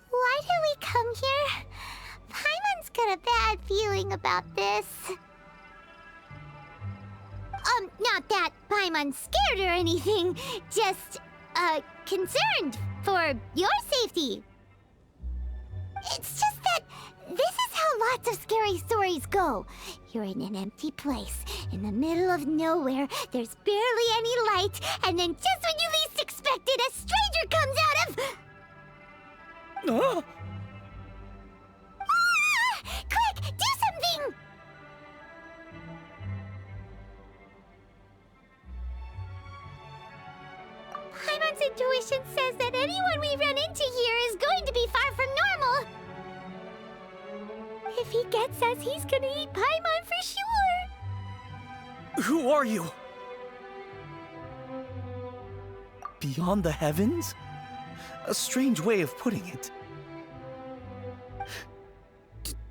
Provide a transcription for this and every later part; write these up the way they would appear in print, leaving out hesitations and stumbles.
Why did we come here? Paimon's got a bad feeling about this. Not that Paimon's scared or anything, just, concerned for your safety. It's just that this is how lots of scary stories go. You're in an empty place, in the middle of nowhere, there's barely any light, and then just when you least expect it, a stranger comes out of... Oh! Quick, do something! Paimon's intuition says that anyone we run into here is going to be far from normal. If he gets us, he's gonna eat Paimon for sure. Who are you? Beyond the heavens? A strange way of putting it.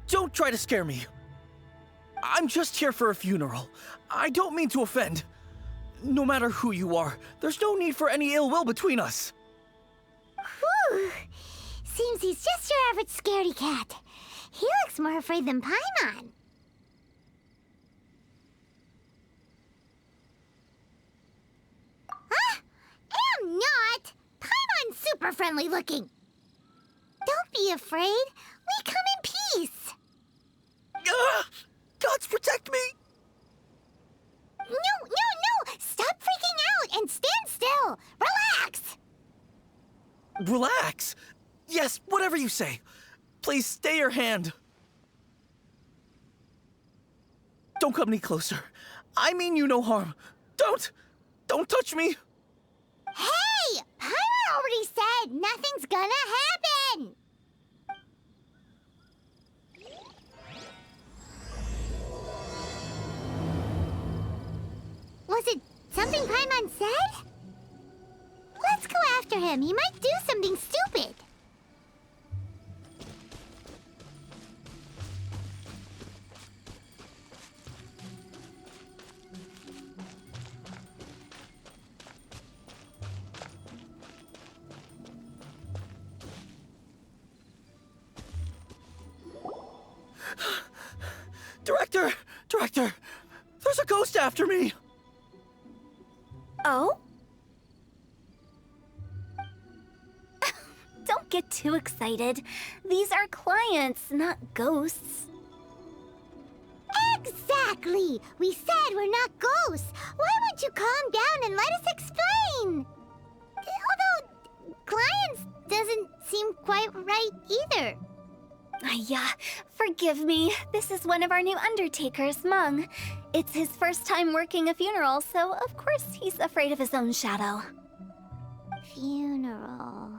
Don't try to scare me. I'm just here for a funeral. I don't mean to offend. No matter who you are, there's no need for any ill will between us. Whew. Seems he's just your average scaredy cat. He looks more afraid than Paimon. Am not! Paimon's super friendly looking. Don't be afraid. We come in peace. Gods protect me! No! Stop freaking out and stand still. Relax. Relax. Yes, whatever you say. Please stay your hand. Don't come any closer. I mean you no harm. Don't touch me. Hey! Paimon already said nothing's gonna happen! Was it something Paimon said? Let's go after him. He might do something stupid. Director! There's a ghost after me! Oh? Don't get too excited. These are clients, not ghosts. Exactly! We said we're not ghosts. Why won't you calm down and let us explain? Although, clients doesn't seem quite right either. Yeah, forgive me. This is one of our new undertakers, Meng. It's his first time working a funeral, so of course he's afraid of his own shadow. Funeral.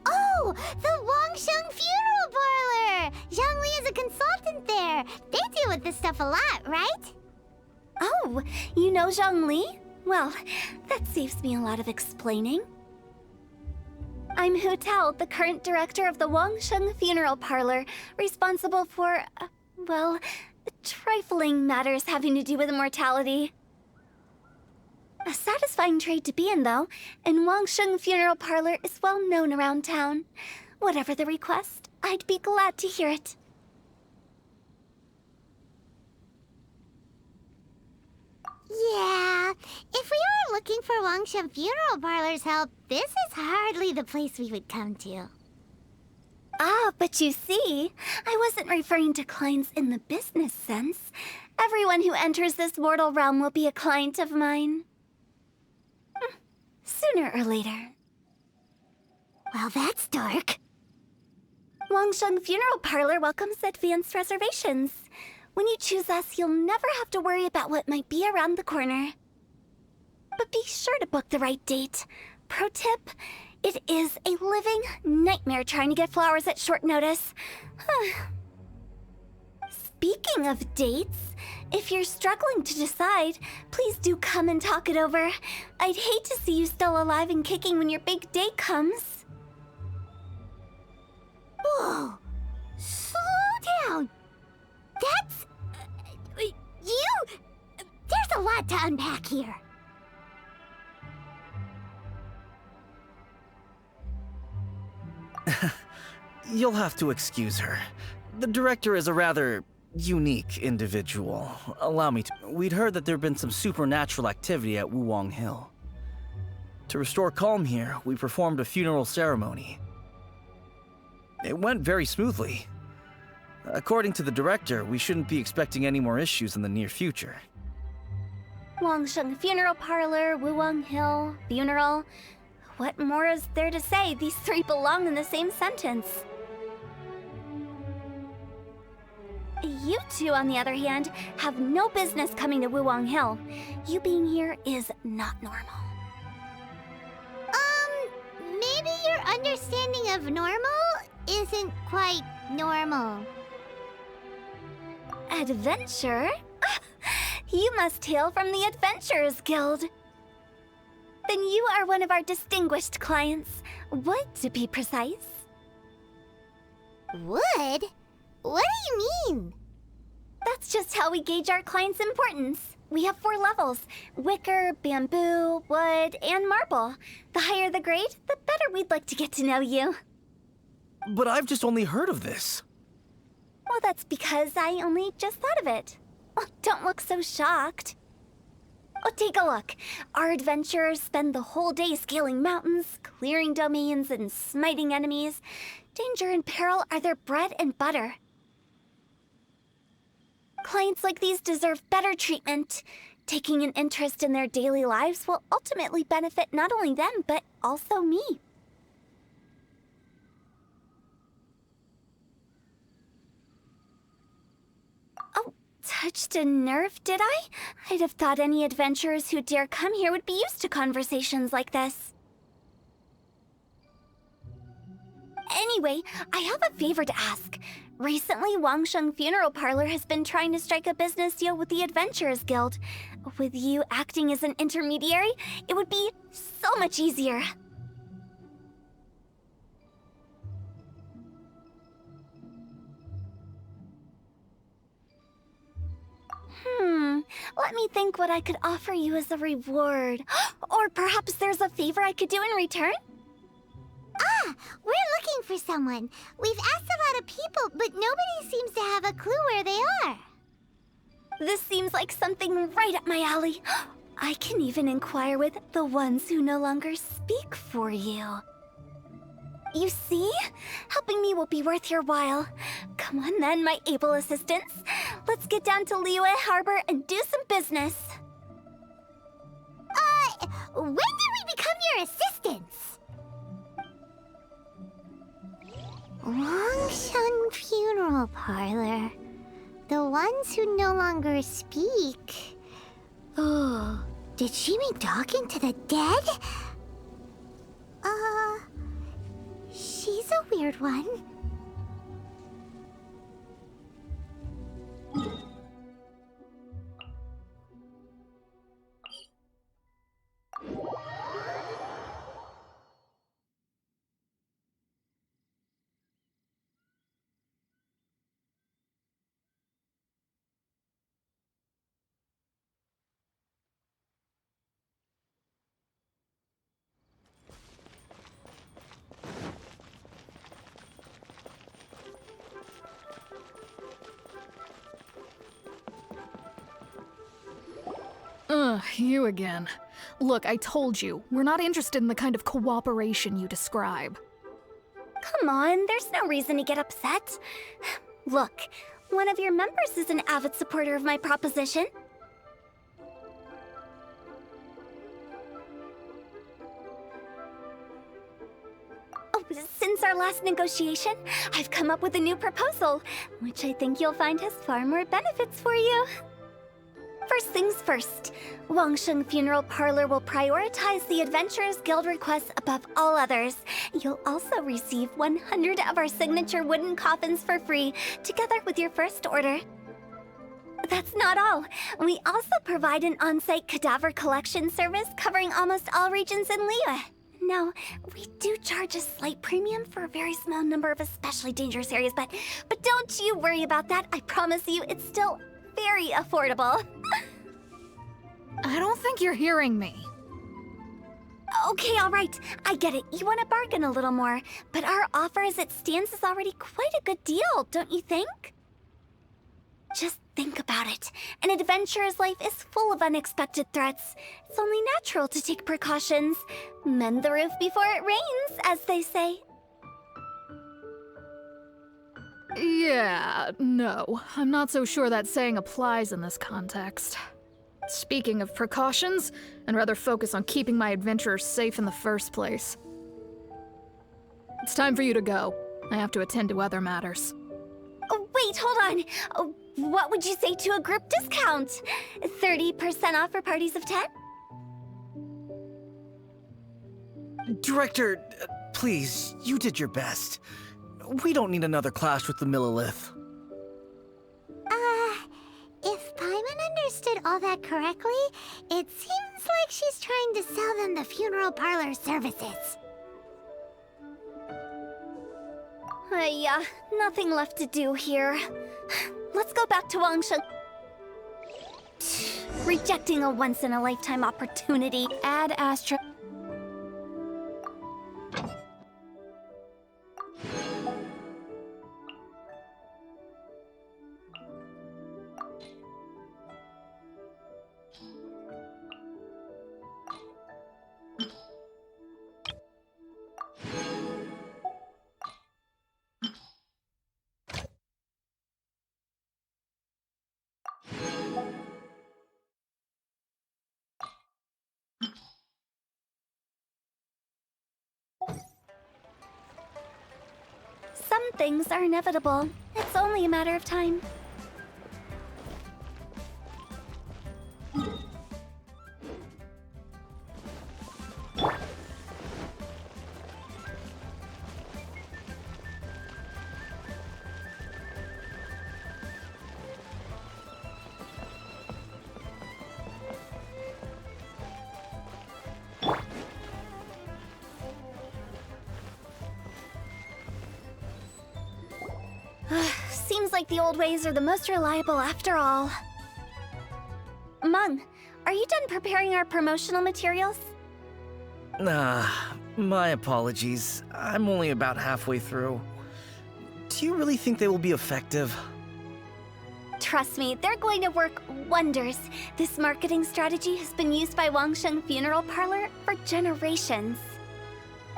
Oh! The Wangsheng Funeral Parlor! Zhongli is a consultant there. They deal with this stuff a lot, right? Oh, you know Zhongli? Well, that saves me a lot of explaining. I'm Hu Tao, the current director of the Wangsheng Funeral Parlor, responsible for, well, trifling matters having to do with immortality. A satisfying trade to be in, though, and Wangsheng Funeral Parlor is well known around town. Whatever the request, I'd be glad to hear it. Yeah, if we were looking for Wangsheng Funeral Parlor's help, this is hardly the place we would come to. Ah, but you see, I wasn't referring to clients in the business sense. Everyone who enters this mortal realm will be a client of mine. Sooner or later. Well, that's dark. Wangsheng Funeral Parlor welcomes advanced reservations. When you choose us, you'll never have to worry about what might be around the corner. But be sure to book the right date. Pro tip, it is a living nightmare trying to get flowers at short notice. Speaking of dates, if you're struggling to decide, please do come and talk it over. I'd hate to see you still alive and kicking when your big day comes. Whoa! Slow down! That's... you... There's a lot to unpack here. You'll have to excuse her. The director is a rather unique individual. Allow me to... We'd heard that there'd been some supernatural activity at Wuwang Hill. To restore calm here, we performed a funeral ceremony. It went very smoothly. According to the director, we shouldn't be expecting any more issues in the near future. Wangsheng Funeral Parlor, Wuwang Hill, funeral. What more is there to say? These three belong in the same sentence. You two, on the other hand, have no business coming to Wuwang Hill. You being here is not normal. Maybe your understanding of normal isn't quite normal. Adventure? You must hail from the Adventurers Guild. Then you are one of our distinguished clients. Wood, to be precise. Wood? What do you mean? That's just how we gauge our clients' importance. We have 4 levels: wicker, bamboo, wood, and marble. The higher the grade, the better we'd like to get to know you. But I've just only heard of this. Well, that's because I only just thought of it. Oh, don't look so shocked. Oh, take a look. Our adventurers spend the whole day scaling mountains, clearing domains, and smiting enemies. Danger and peril are their bread and butter. Clients like these deserve better treatment. Taking an interest in their daily lives will ultimately benefit not only them, but also me. Oh, touched a nerve, did I? I'd have thought any adventurers who dare come here would be used to conversations like this. Anyway, I have a favor to ask. Recently, Wangsheng Funeral Parlor has been trying to strike a business deal with the Adventurers Guild. With you acting as an intermediary, it would be so much easier. Let me think what I could offer you as a reward. Or perhaps there's a favor I could do in return? Ah, we're looking for someone. We've asked a lot of people, but nobody seems to have a clue where they are. This seems like something right up my alley. I can even inquire with the ones who no longer speak for you. You see? Helping me will be worth your while. Come on then, my able assistants. Let's get down to Liyue Harbor and do some business. When did we become your assistants? Wangsheng Funeral Parlor. The ones who no longer speak. Oh, did she mean talking to the dead? She's a weird one. You again. Look, I told you, we're not interested in the kind of cooperation you describe. Come on, there's no reason to get upset. Look, one of your members is an avid supporter of my proposition. Since our last negotiation, I've come up with a new proposal, which I think you'll find has far more benefits for you. First things first, Wangsheng Funeral Parlor will prioritize the Adventurers Guild requests above all others. You'll also receive 100 of our signature wooden coffins for free, together with your first order. That's not all. We also provide an on-site cadaver collection service covering almost all regions in Liyue. Now, we do charge a slight premium for a very small number of especially dangerous areas, but don't you worry about that. I promise you, it's still very affordable. I don't think you're hearing me. Okay, all right. I get it. You want to bargain a little more, but our offer as it stands is already quite a good deal, don't you think? Just think about it. An adventurer's life is full of unexpected threats. It's only natural to take precautions. Mend the roof before it rains, as they say. Yeah, no. I'm not so sure that saying applies in this context. Speaking of precautions, I'd rather focus on keeping my adventurers safe in the first place. It's time for you to go. I have to attend to other matters. Oh, wait, hold on. Oh, what would you say to a group discount? 30% off for parties of 10? Director, please, you did your best. We don't need another clash with the Millilith. If Paimon understood all that correctly, it seems like she's trying to sell them the funeral parlor services. Yeah, nothing left to do here. Let's go back to Wangsheng. Rejecting a once-in-a-lifetime opportunity. Ad Astra. Some things are inevitable. It's only a matter of time. Seems like the old ways are the most reliable after all. Mung, are you done preparing our promotional materials? My apologies. I'm only about halfway through. Do you really think they will be effective? Trust me, they're going to work wonders. This marketing strategy has been used by Wangsheng Funeral Parlor for generations.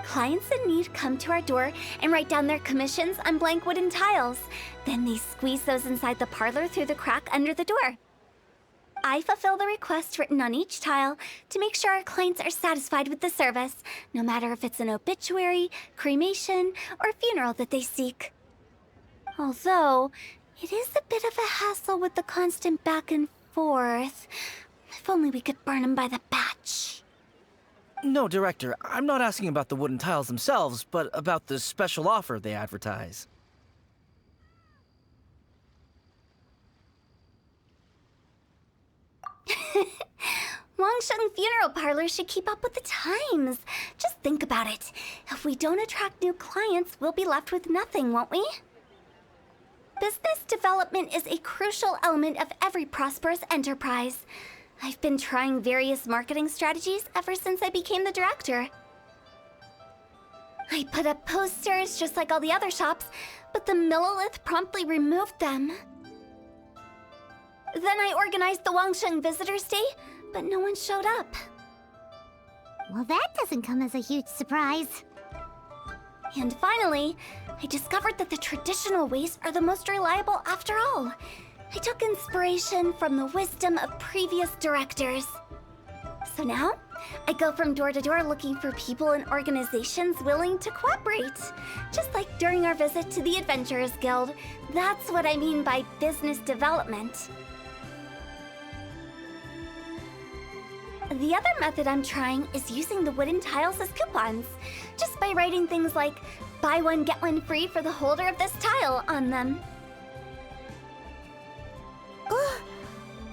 Clients in need come to our door and write down their commissions on blank wooden tiles. Then they squeeze those inside the parlor through the crack under the door. I fulfill the request written on each tile to make sure our clients are satisfied with the service, no matter if it's an obituary, cremation, or funeral that they seek. Although, it is a bit of a hassle with the constant back and forth. If only we could burn them by the batch. No, Director, I'm not asking about the wooden tiles themselves, but about the special offer they advertise. Wangsheng Funeral Parlor should keep up with the times. Just think about it. If we don't attract new clients, we'll be left with nothing, won't we? Business development is a crucial element of every prosperous enterprise. I've been trying various marketing strategies ever since I became the director. I put up posters just like all the other shops, but the Millilith promptly removed them. Then I organized the Wangsheng Visitors Day, but no one showed up. Well, that doesn't come as a huge surprise. And finally, I discovered that the traditional ways are the most reliable after all. I took inspiration from the wisdom of previous directors. So now, I go from door to door looking for people and organizations willing to cooperate. Just like during our visit to the Adventurers Guild. That's what I mean by business development. The other method I'm trying is using the wooden tiles as coupons. Just by writing things like, buy one, get one free for the holder of this tile on them.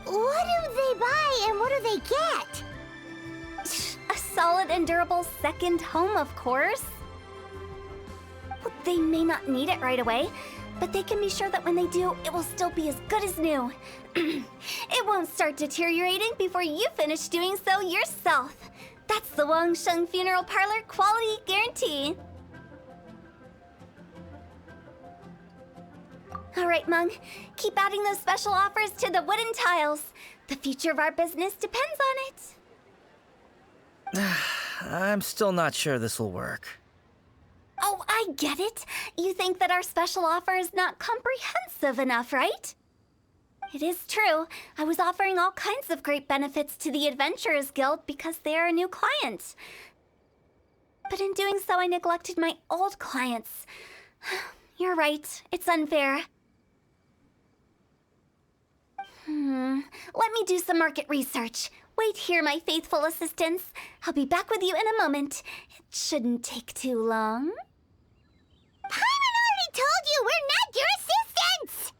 What do they buy and what do they get? A solid and durable second home, of course. Well, they may not need it right away, but they can be sure that when they do, it will still be as good as new. It won't start deteriorating before you finish doing so yourself. That's the Wangsheng Funeral Parlor quality guarantee. All right, Mung. Keep adding those special offers to the wooden tiles. The future of our business depends on it. I'm still not sure this will work. Oh, I get it. You think that our special offer is not comprehensive enough, right? It is true. I was offering all kinds of great benefits to the Adventurers Guild because they are a new client. But in doing so, I neglected my old clients. You're right. It's unfair. Let me do some market research. Wait here, my faithful assistants. I'll be back with you in a moment. It shouldn't take too long. Paimon already told you we're not your assistants!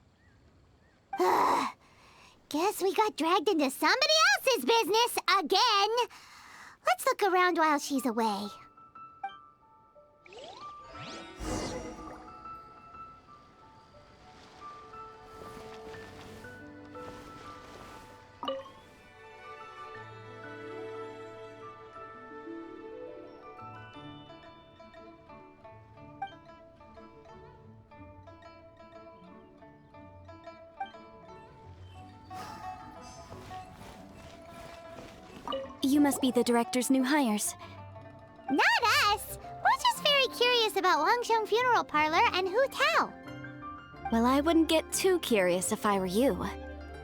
Guess we got dragged into somebody else's business again. Let's look around while she's away. You must be the director's new hires. Not us! We're just very curious about Wangsheng Funeral Parlor and Hu Tao. Well, I wouldn't get too curious if I were you.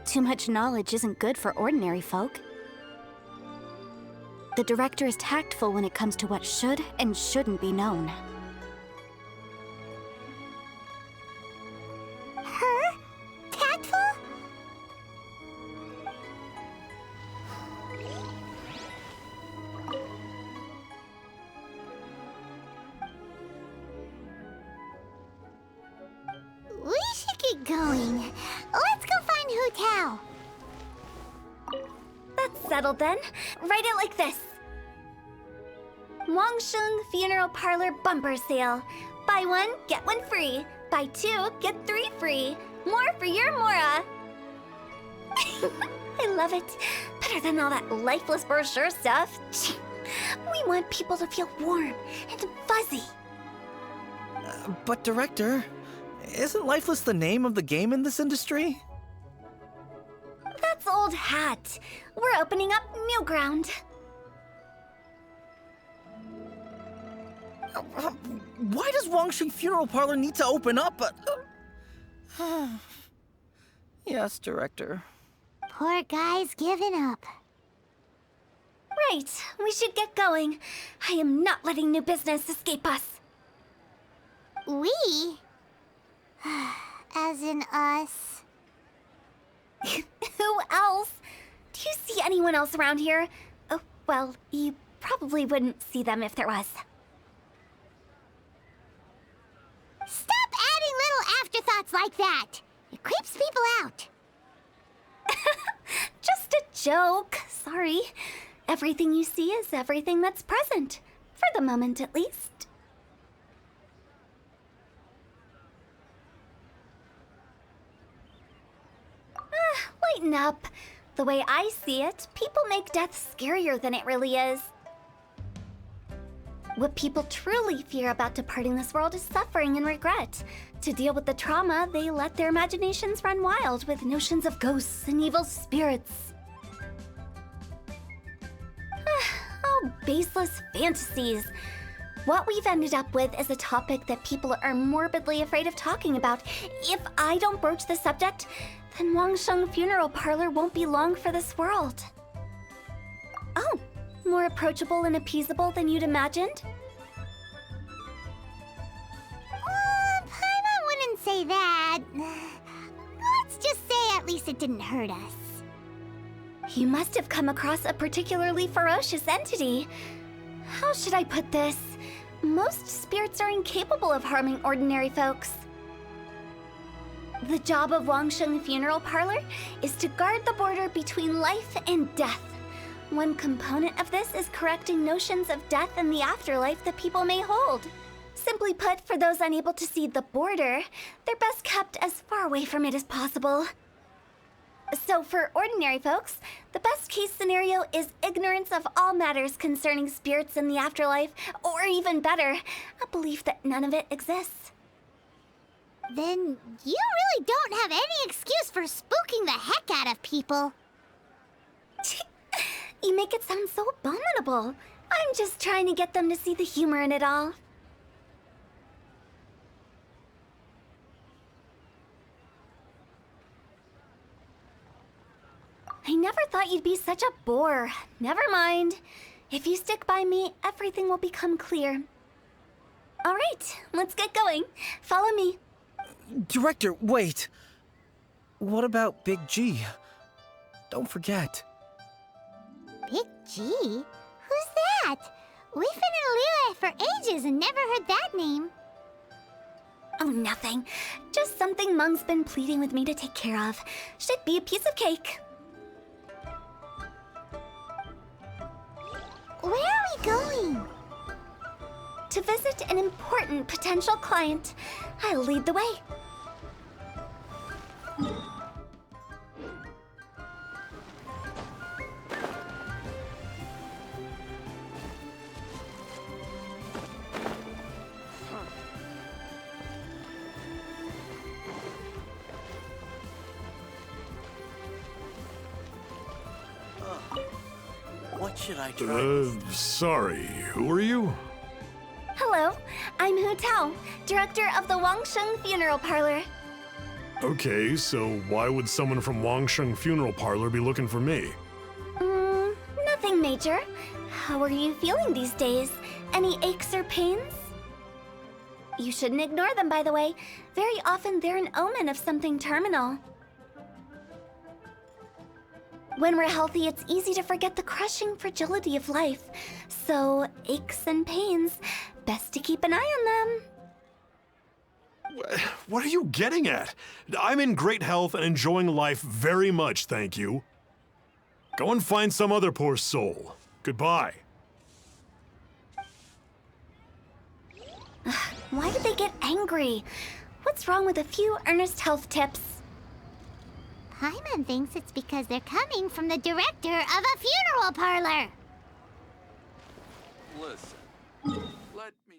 Too much knowledge isn't good for ordinary folk. The director is tactful when it comes to what should and shouldn't be known. Her? Tactful? We should get going. Let's go find Hu Tao. That's settled then. Write it like this. Wangsheng Funeral Parlor Bumper Sale. Buy one, get one free. Buy two, get three free. More for your Mora. I love it. Better than all that lifeless brochure stuff. We want people to feel warm and fuzzy. But Director, isn't Lifeless the name of the game in this industry? That's old hat. We're opening up new ground. Why does Wangsheng Funeral Parlor need to open up? Yes, Director. Poor guy's given up. Right, we should get going. I am not letting new business escape us. We? As in us. Who else? Do you see anyone else around here? Oh, well, you probably wouldn't see them if there was. Stop adding little afterthoughts like that! It creeps people out. Just a joke. Sorry. Everything you see is everything that's present. For the moment, at least. Lighten up. The way I see it, people make death scarier than it really is. What people truly fear about departing this world is suffering and regret. To deal with the trauma, they let their imaginations run wild with notions of ghosts and evil spirits. Oh, baseless fantasies. What we've ended up with is a topic that people are morbidly afraid of talking about. If I don't broach the subject, then Wangsheng Funeral Parlor won't be long for this world. Oh, More approachable and appeasable than you'd imagined? Paimon wouldn't say that. Let's just say at least it didn't hurt us. You must have come across a particularly ferocious entity. How should I put this? Most spirits are incapable of harming ordinary folks. The job of Wangsheng Funeral Parlor is to guard the border between life and death. One component of this is correcting notions of death and the afterlife that people may hold. Simply put, for those unable to see the border, they're best kept as far away from it as possible. So for ordinary folks, the best case scenario is ignorance of all matters concerning spirits in the afterlife, or even better, a belief that none of it exists. Then you really don't have any excuse for spooking the heck out of people. You make it sound so abominable. I'm just trying to get them to see the humor in it all. I never thought you'd be such a bore. Never mind. If you stick by me, everything will become clear. All right, let's get going. Follow me. Director, wait! What about Big G? Don't forget. Big G? Who's that? We've been in Liyue for ages and never heard that name. Oh, nothing. Just something Mung's been pleading with me to take care of. Should be a piece of cake. Where are we going? To visit an important potential client. I'll lead the way. What should I try? Sorry, who are you? Hello, I'm Hu Tao, director of the Wangsheng Funeral Parlor. Okay, so why would someone from Wangsheng Funeral Parlor be looking for me? Nothing major. How are you feeling these days? Any aches or pains? You shouldn't ignore them, by the way. Very often they're an omen of something terminal. When we're healthy, it's easy to forget the crushing fragility of life. So, aches and pains, best to keep an eye on them. What are you getting at? I'm in great health and enjoying life very much, thank you. Go and find some other poor soul. Goodbye. Why did they get angry? What's wrong with a few earnest health tips? Paimon thinks it's because they're coming from the director of a funeral parlor. Listen, let me...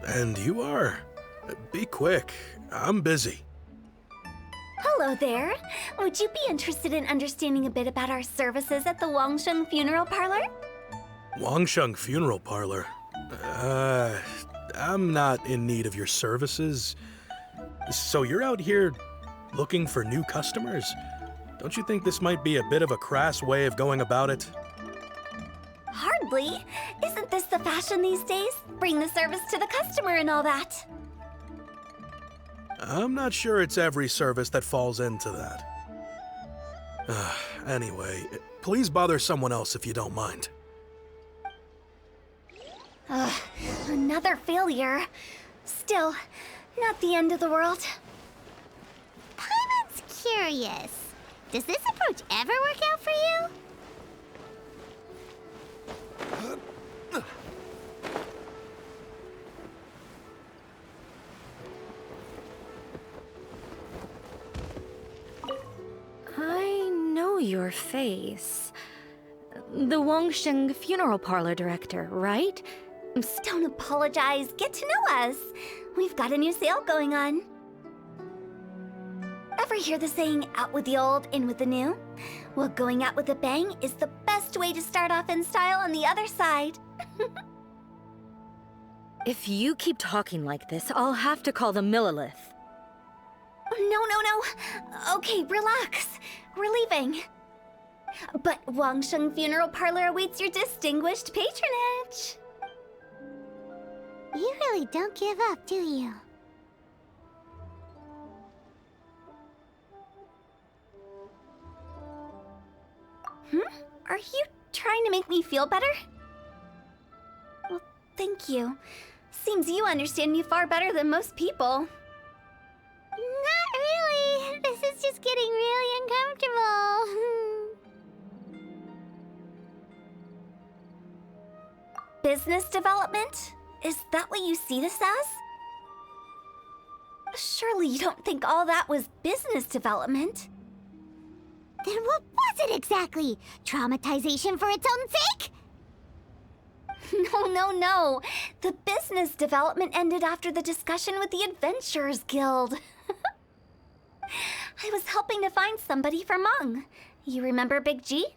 And you are? Be quick. I'm busy. Hello there. Would you be interested in understanding a bit about our services at the Wangsheng Funeral Parlor? Wangsheng Funeral Parlor? I'm not in need of your services. So you're out here looking for new customers? Don't you think this might be a bit of a crass way of going about it? Hardly. Isn't this the fashion these days? Bring the service to the customer and all that. I'm not sure it's every service that falls into that. Anyway, please bother someone else if you don't mind. Another failure. Still, not the end of the world. Paimon's curious. Does this approach ever work out for you? I know your face. the Wangsheng funeral parlor director, right? Don't apologize. Get to know us. We've got a new sale going on. Ever hear the saying, out with the old, in with the new? Well, going out with a bang is the best way to start off in style on the other side. If you keep talking like this, I'll have to call the Millilith. No. Okay, relax. We're leaving. But Wangsheng Funeral Parlor awaits your distinguished patronage. You really don't give up, do you? Are you trying to make me feel better? Well, thank you. Seems you understand me far better than most people. Not really. This is just getting really uncomfortable. Business development? Is that what you see this as? Surely you don't think all that was business development. Then what was it exactly? Traumatization for its own sake? No. The business development ended after the discussion with the Adventurers Guild. I was helping to find somebody for Meng. You remember Big G?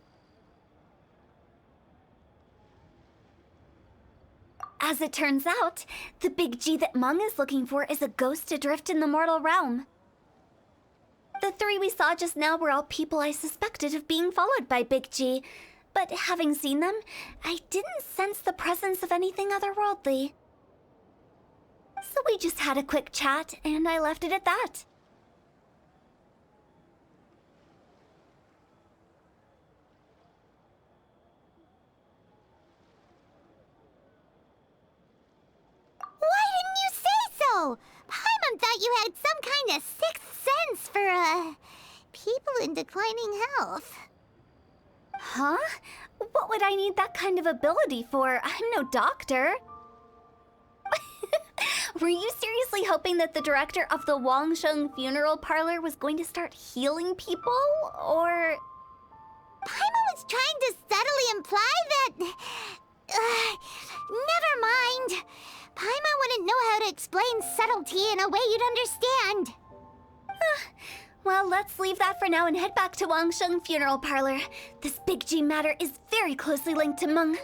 As it turns out, the Big G that Meng is looking for is a ghost adrift in the mortal realm. The three we saw just now were all people I suspected of being followed by Big G, but having seen them, I didn't sense the presence of anything otherworldly. So we just had a quick chat, and I left it at that. Why didn't you say so? Paimon thought you had some kind of sixth sense for, people in declining health. Huh? What would I need that kind of ability for? I'm no doctor. Were you seriously hoping that the director of the Wangsheng Funeral Parlor was going to start healing people, or...? Paimon was trying to subtly imply that... never mind. Paimon wouldn't know how to explain subtlety in a way you'd understand. Well, let's leave that for now and head back to Wangsheng Funeral Parlor. This Big G matter is very closely linked to Meng.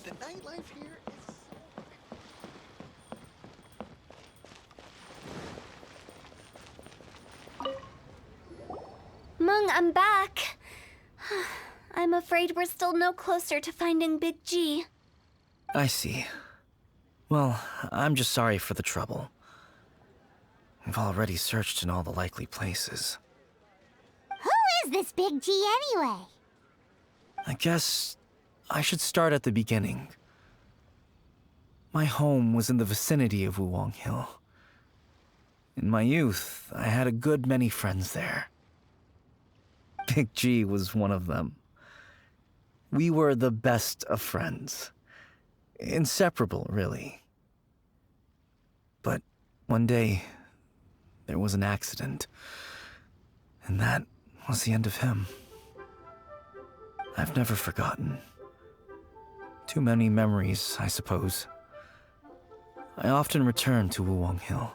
The nightlife here is... Meng, I'm back. I'm afraid we're still no closer to finding Big G. I see. Well, I'm just sorry for the trouble. We've already searched in all the likely places. Who is this Big G anyway? I guess I should start at the beginning. My home was in the vicinity of Wuwang Hill. In my youth, I had a good many friends there. Big G was one of them. We were the best of friends. Inseparable, really. But one day, there was an accident. And that was the end of him. I've never forgotten. Too many memories, I suppose. I often return to Wuwang Hill.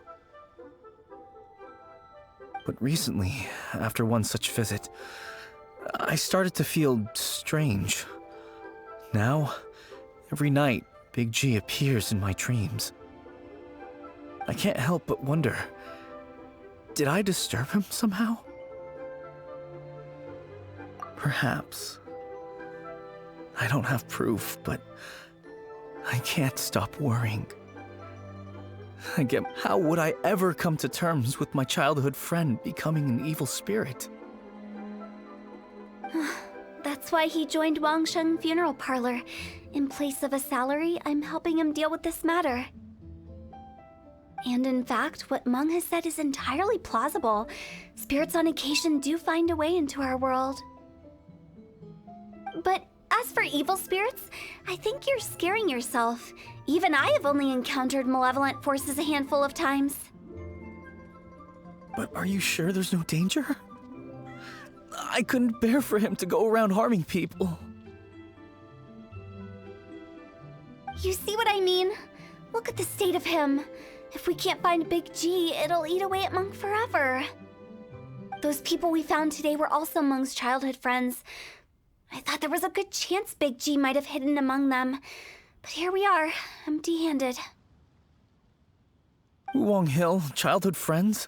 But recently, after one such visit, I started to feel strange. Now, every night, Big G appears in my dreams. I can't help but wonder, did I disturb him somehow? Perhaps. I don't have proof, but I can't stop worrying. Again, how would I ever come to terms with my childhood friend becoming an evil spirit? That's why he joined Wangsheng Funeral Parlor. In place of a salary, I'm helping him deal with this matter. And in fact, what Meng has said is entirely plausible. Spirits on occasion do find a way into our world. But as for evil spirits, I think you're scaring yourself. Even I have only encountered malevolent forces a handful of times. But are you sure there's no danger? I couldn't bear for him to go around harming people. You see what I mean? Look at the state of him. If we can't find Big G, it'll eat away at Monk forever. Those people we found today were also Meng's childhood friends. I thought there was a good chance Big G might have hidden among them. But here we are, empty-handed. Wong Hill, childhood friends?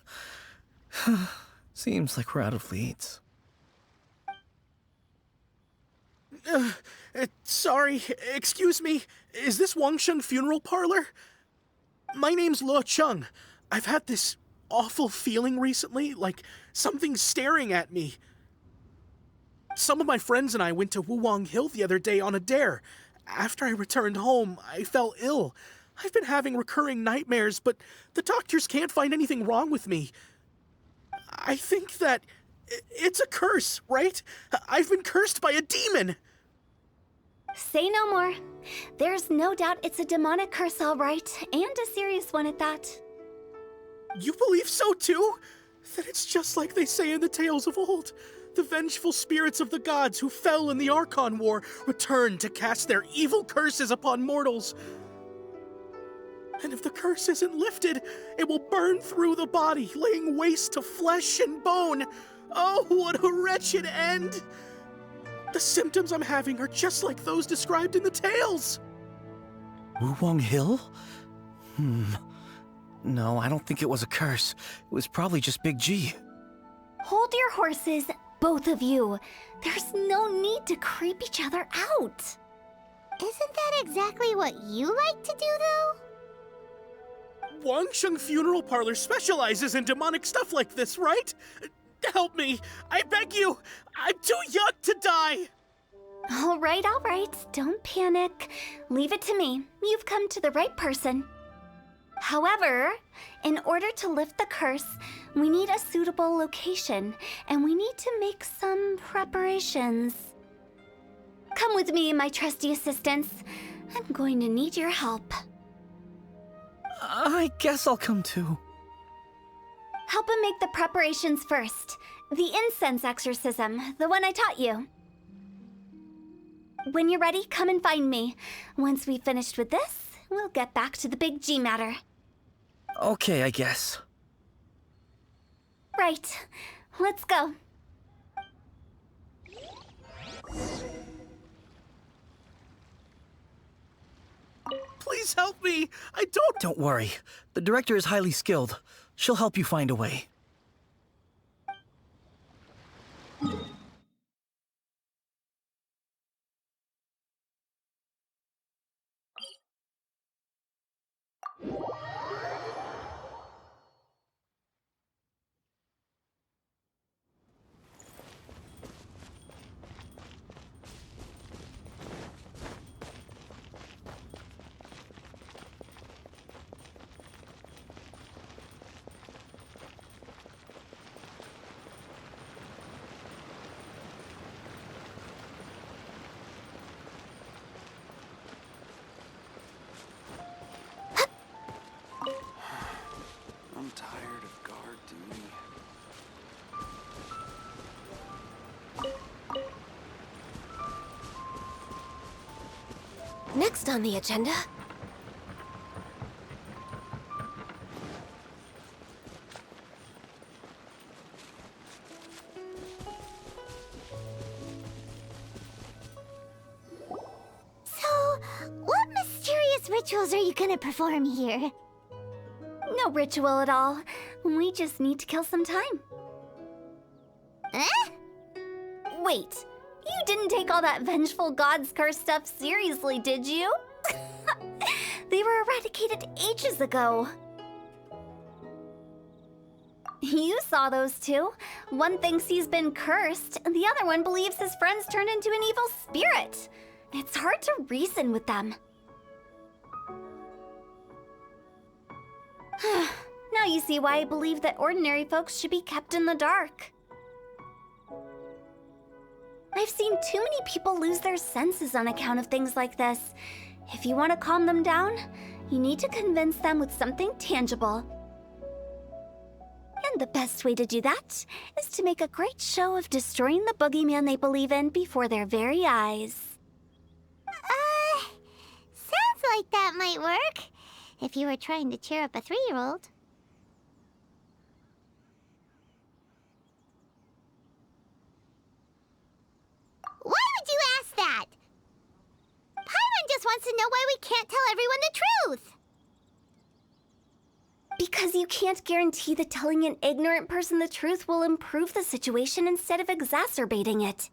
Seems like we're out of leads. Sorry, excuse me. Is this Wangsheng Funeral Parlor? My name's Luo Chung. I've had this awful feeling recently, like something's staring at me. Some of my friends and I went to Wuwang Hill the other day on a dare. After I returned home, I fell ill. I've been having recurring nightmares, but the doctors can't find anything wrong with me. I think that it's a curse, right? I've been cursed by a demon. Say no more. There's no doubt it's a demonic curse, all right, and a serious one at that. You believe so too? That it's just like they say in the tales of old. The vengeful spirits of the gods who fell in the Archon War return to cast their evil curses upon mortals. And if the curse isn't lifted, it will burn through the body, laying waste to flesh and bone. Oh, what a wretched end! The symptoms I'm having are just like those described in the tales. Wuwang Hill? No, I don't think it was a curse. It was probably just Big G. Hold your horses, both of you. There's no need to creep each other out. Isn't that exactly what you like to do, though? Wangsheng Funeral Parlor specializes in demonic stuff like this, right? Help me, I beg you. I'm too young to die. All right, don't panic. Leave it to me. You've come to the right person. However, in order to lift the curse, we need a suitable location, and we need to make some preparations. Come with me, my trusty assistants. I'm going to need your help. I guess I'll come too. Help him make the preparations first. The incense exorcism, the one I taught you. When you're ready, come and find me. Once we've finished with this, we'll get back to the Big G matter. Okay, I guess. Right. Let's go. Please help me. Don't worry. The director is highly skilled. She'll help you find a way. I'm tired of guard duty. Next on the agenda. So, what mysterious rituals are you gonna perform here? No ritual at all. We just need to kill some time. Eh? Wait, You didn't take all that vengeful god's curse stuff seriously, did you? They were eradicated ages ago. You saw those two. One thinks he's been cursed, and the other one believes his friends turned into an evil spirit. It's hard to reason with them. Now you see why I believe that ordinary folks should be kept in the dark. I've seen too many people lose their senses on account of things like this. If you want to calm them down, you need to convince them with something tangible. And the best way to do that is to make a great show of destroying the boogeyman they believe in before their very eyes. Sounds like that might work. If you were trying to cheer up a 3-year-old. Why would you ask that? Paimon just wants to know why we can't tell everyone the truth. Because you can't guarantee that telling an ignorant person the truth will improve the situation instead of exacerbating it.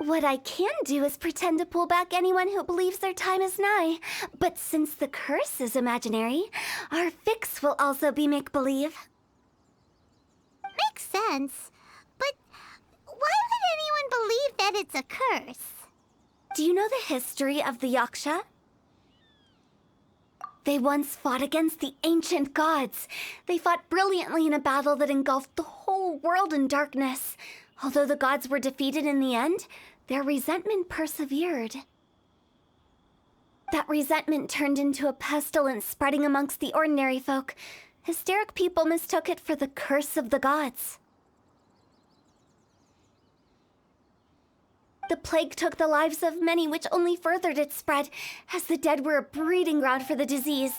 What I can do is pretend to pull back anyone who believes their time is nigh. But since the curse is imaginary, our fix will also be make-believe. Makes sense. But why would anyone believe that it's a curse? Do you know the history of the Yaksha? They once fought against the ancient gods. They fought brilliantly in a battle that engulfed the whole world in darkness. Although the gods were defeated in the end, their resentment persevered. That resentment turned into a pestilence spreading amongst the ordinary folk. Hysteric people mistook it for the curse of the gods. The plague took the lives of many, which only furthered its spread, as the dead were a breeding ground for the disease.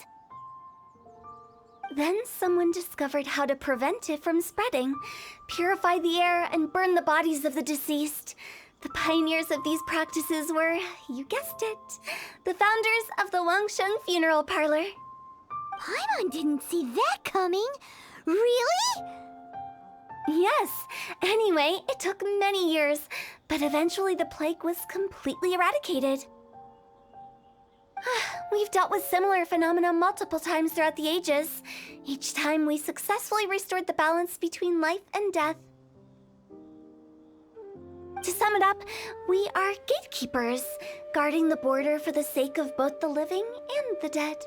Then someone discovered how to prevent it from spreading, purify the air, and burn the bodies of the deceased. The pioneers of these practices were, you guessed it, the founders of the Wangsheng Funeral Parlor. Paimon didn't see that coming. Really? Yes. Anyway, it took many years, but eventually the plague was completely eradicated. We've dealt with similar phenomena multiple times throughout the ages. Each time we successfully restored the balance between life and death. To sum it up, we are gatekeepers, guarding the border for the sake of both the living and the dead.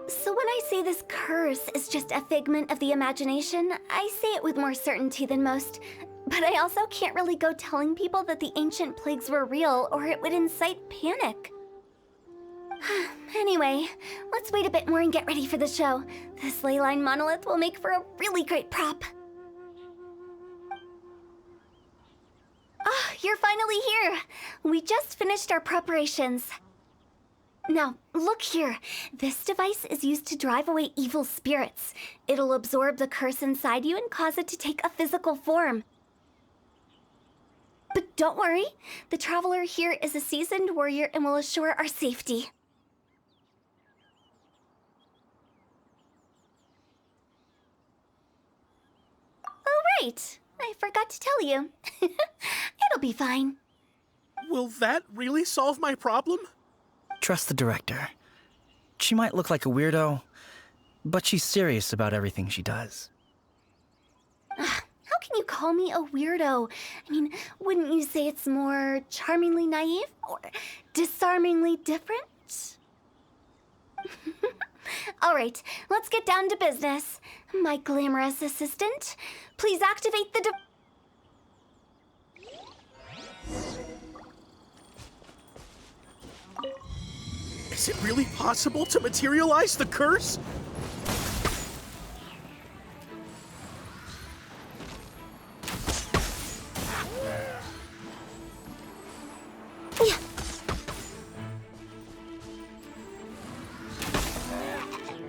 So when I say this curse is just a figment of the imagination, I say it with more certainty than most. But I also can't really go telling people that the ancient plagues were real, or it would incite panic. Anyway, let's wait a bit more and get ready for the show. This ley line monolith will make for a really great prop. Ah, you're finally here! We just finished our preparations. Now, look here. This device is used to drive away evil spirits. It'll absorb the curse inside you and cause it to take a physical form. But don't worry, the traveler here is a seasoned warrior and will assure our safety. Oh, right. I forgot to tell you. It'll be fine. Will that really solve my problem? Trust the director. She might look like a weirdo, but she's serious about everything she does. How can you call me a weirdo? I mean, wouldn't you say it's more charmingly naive or disarmingly different? All right, let's get down to business. My glamorous assistant, please activate the Is it really possible to materialize the curse?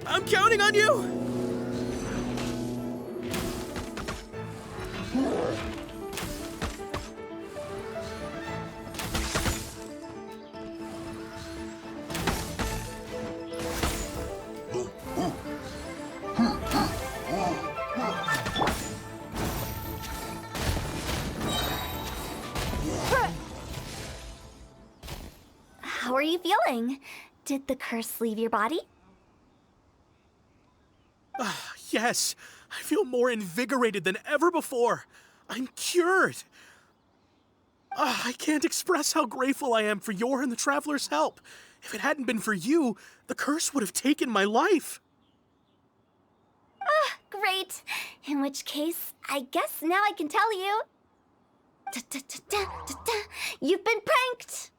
I'm counting on you! How are you feeling? Did the curse leave your body? Yes, I feel more invigorated than ever before. I'm cured. I can't express how grateful I am for your and the Traveler's help. If it hadn't been for you, the curse would have taken my life. Great. In which case, I guess now I can tell you. You've been pranked!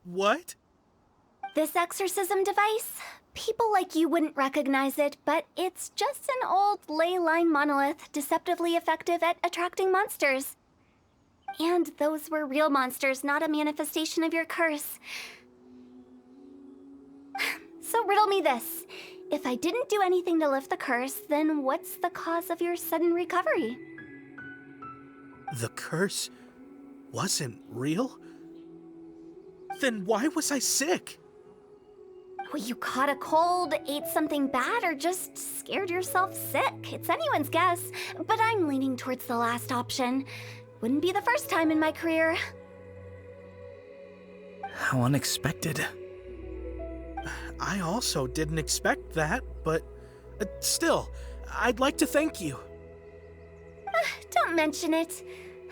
What? This exorcism device? People like you wouldn't recognize it, but it's just an old ley line monolith deceptively effective at attracting monsters. And those were real monsters, not a manifestation of your curse. So riddle me this. If I didn't do anything to lift the curse, then what's the cause of your sudden recovery? The curse wasn't real? Then why was I sick? Well, you caught a cold, ate something bad, or just scared yourself sick. It's anyone's guess, but I'm leaning towards the last option. Wouldn't be the first time in my career. How unexpected. I also didn't expect that, but still, I'd like to thank you. Don't mention it.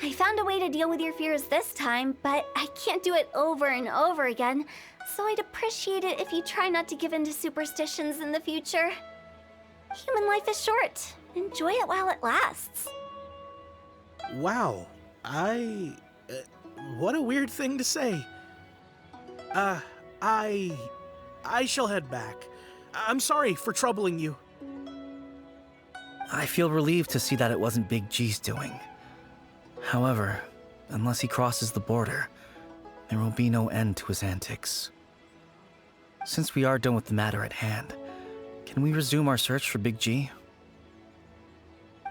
I found a way to deal with your fears this time, but I can't do it over and over again, so I'd appreciate it if you try not to give in to superstitions in the future. Human life is short. Enjoy it while it lasts. Wow, what a weird thing to say. I shall head back. I'm sorry for troubling you. I feel relieved to see that it wasn't Big G's doing. However, unless he crosses the border, there will be no end to his antics. Since we are done with the matter at hand, can we resume our search for Big G?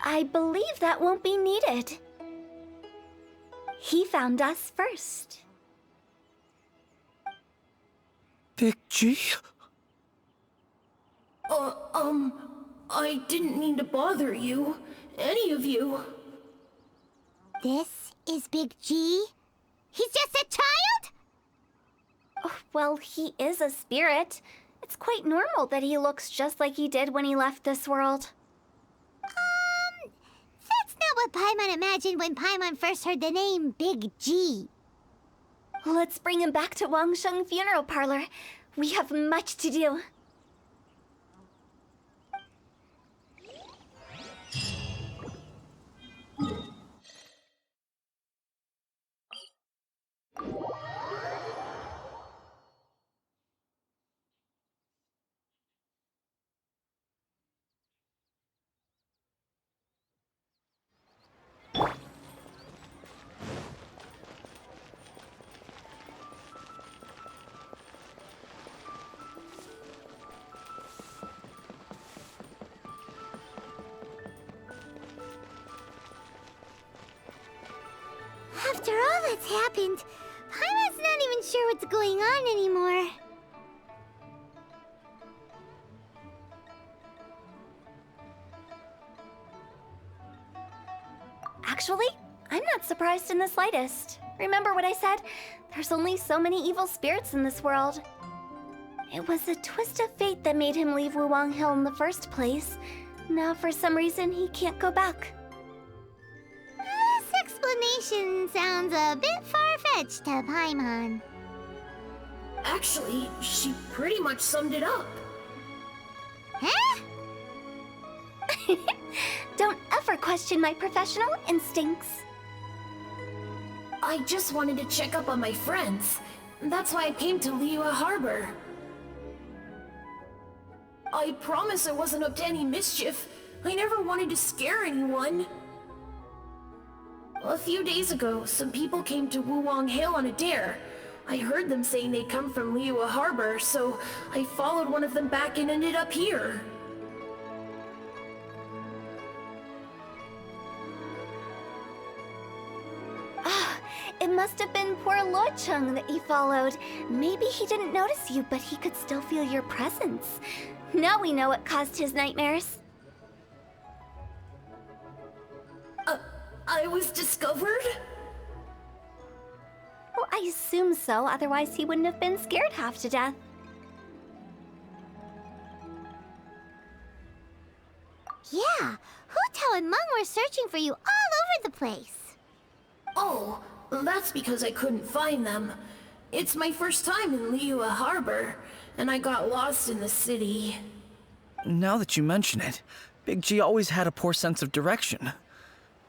I believe that won't be needed. He found us first. Big G? I didn't mean to bother you. Any of you. This is Big G? He's just a child? Oh, well, he is a spirit. It's quite normal that he looks just like he did when he left this world. That's not what Paimon imagined when Paimon first heard the name Big G. Let's bring him back to Wangsheng Funeral Parlor. We have much to do. After all that's happened, Paimon's not even sure what's going on anymore. Actually, I'm not surprised in the slightest. Remember what I said? There's only so many evil spirits in this world. It was a twist of fate that made him leave Wuwang Hill in the first place. Now, for some reason, he can't go back. This explanation sounds a bit far-fetched to Paimon. Actually, she pretty much summed it up. Huh? Don't ever question my professional instincts. I just wanted to check up on my friends. That's why I came to Liyue Harbor. I promise I wasn't up to any mischief. I never wanted to scare anyone. A few days ago, some people came to Wuwang Hill on a dare. I heard them saying they'd come from Liyue Harbor, so I followed one of them back and ended up here. It must have been poor Lo Chung that you followed. Maybe he didn't notice you, but he could still feel your presence. Now we know what caused his nightmares. I was discovered? Well, I I assume so, otherwise he wouldn't have been scared half to death. Yeah, Hu Tao and Meng were searching for you all over the place. Oh, that's because I couldn't find them. It's my first time in Liyue Harbor, and I got lost in the city. Now that you mention it, Big G always had a poor sense of direction.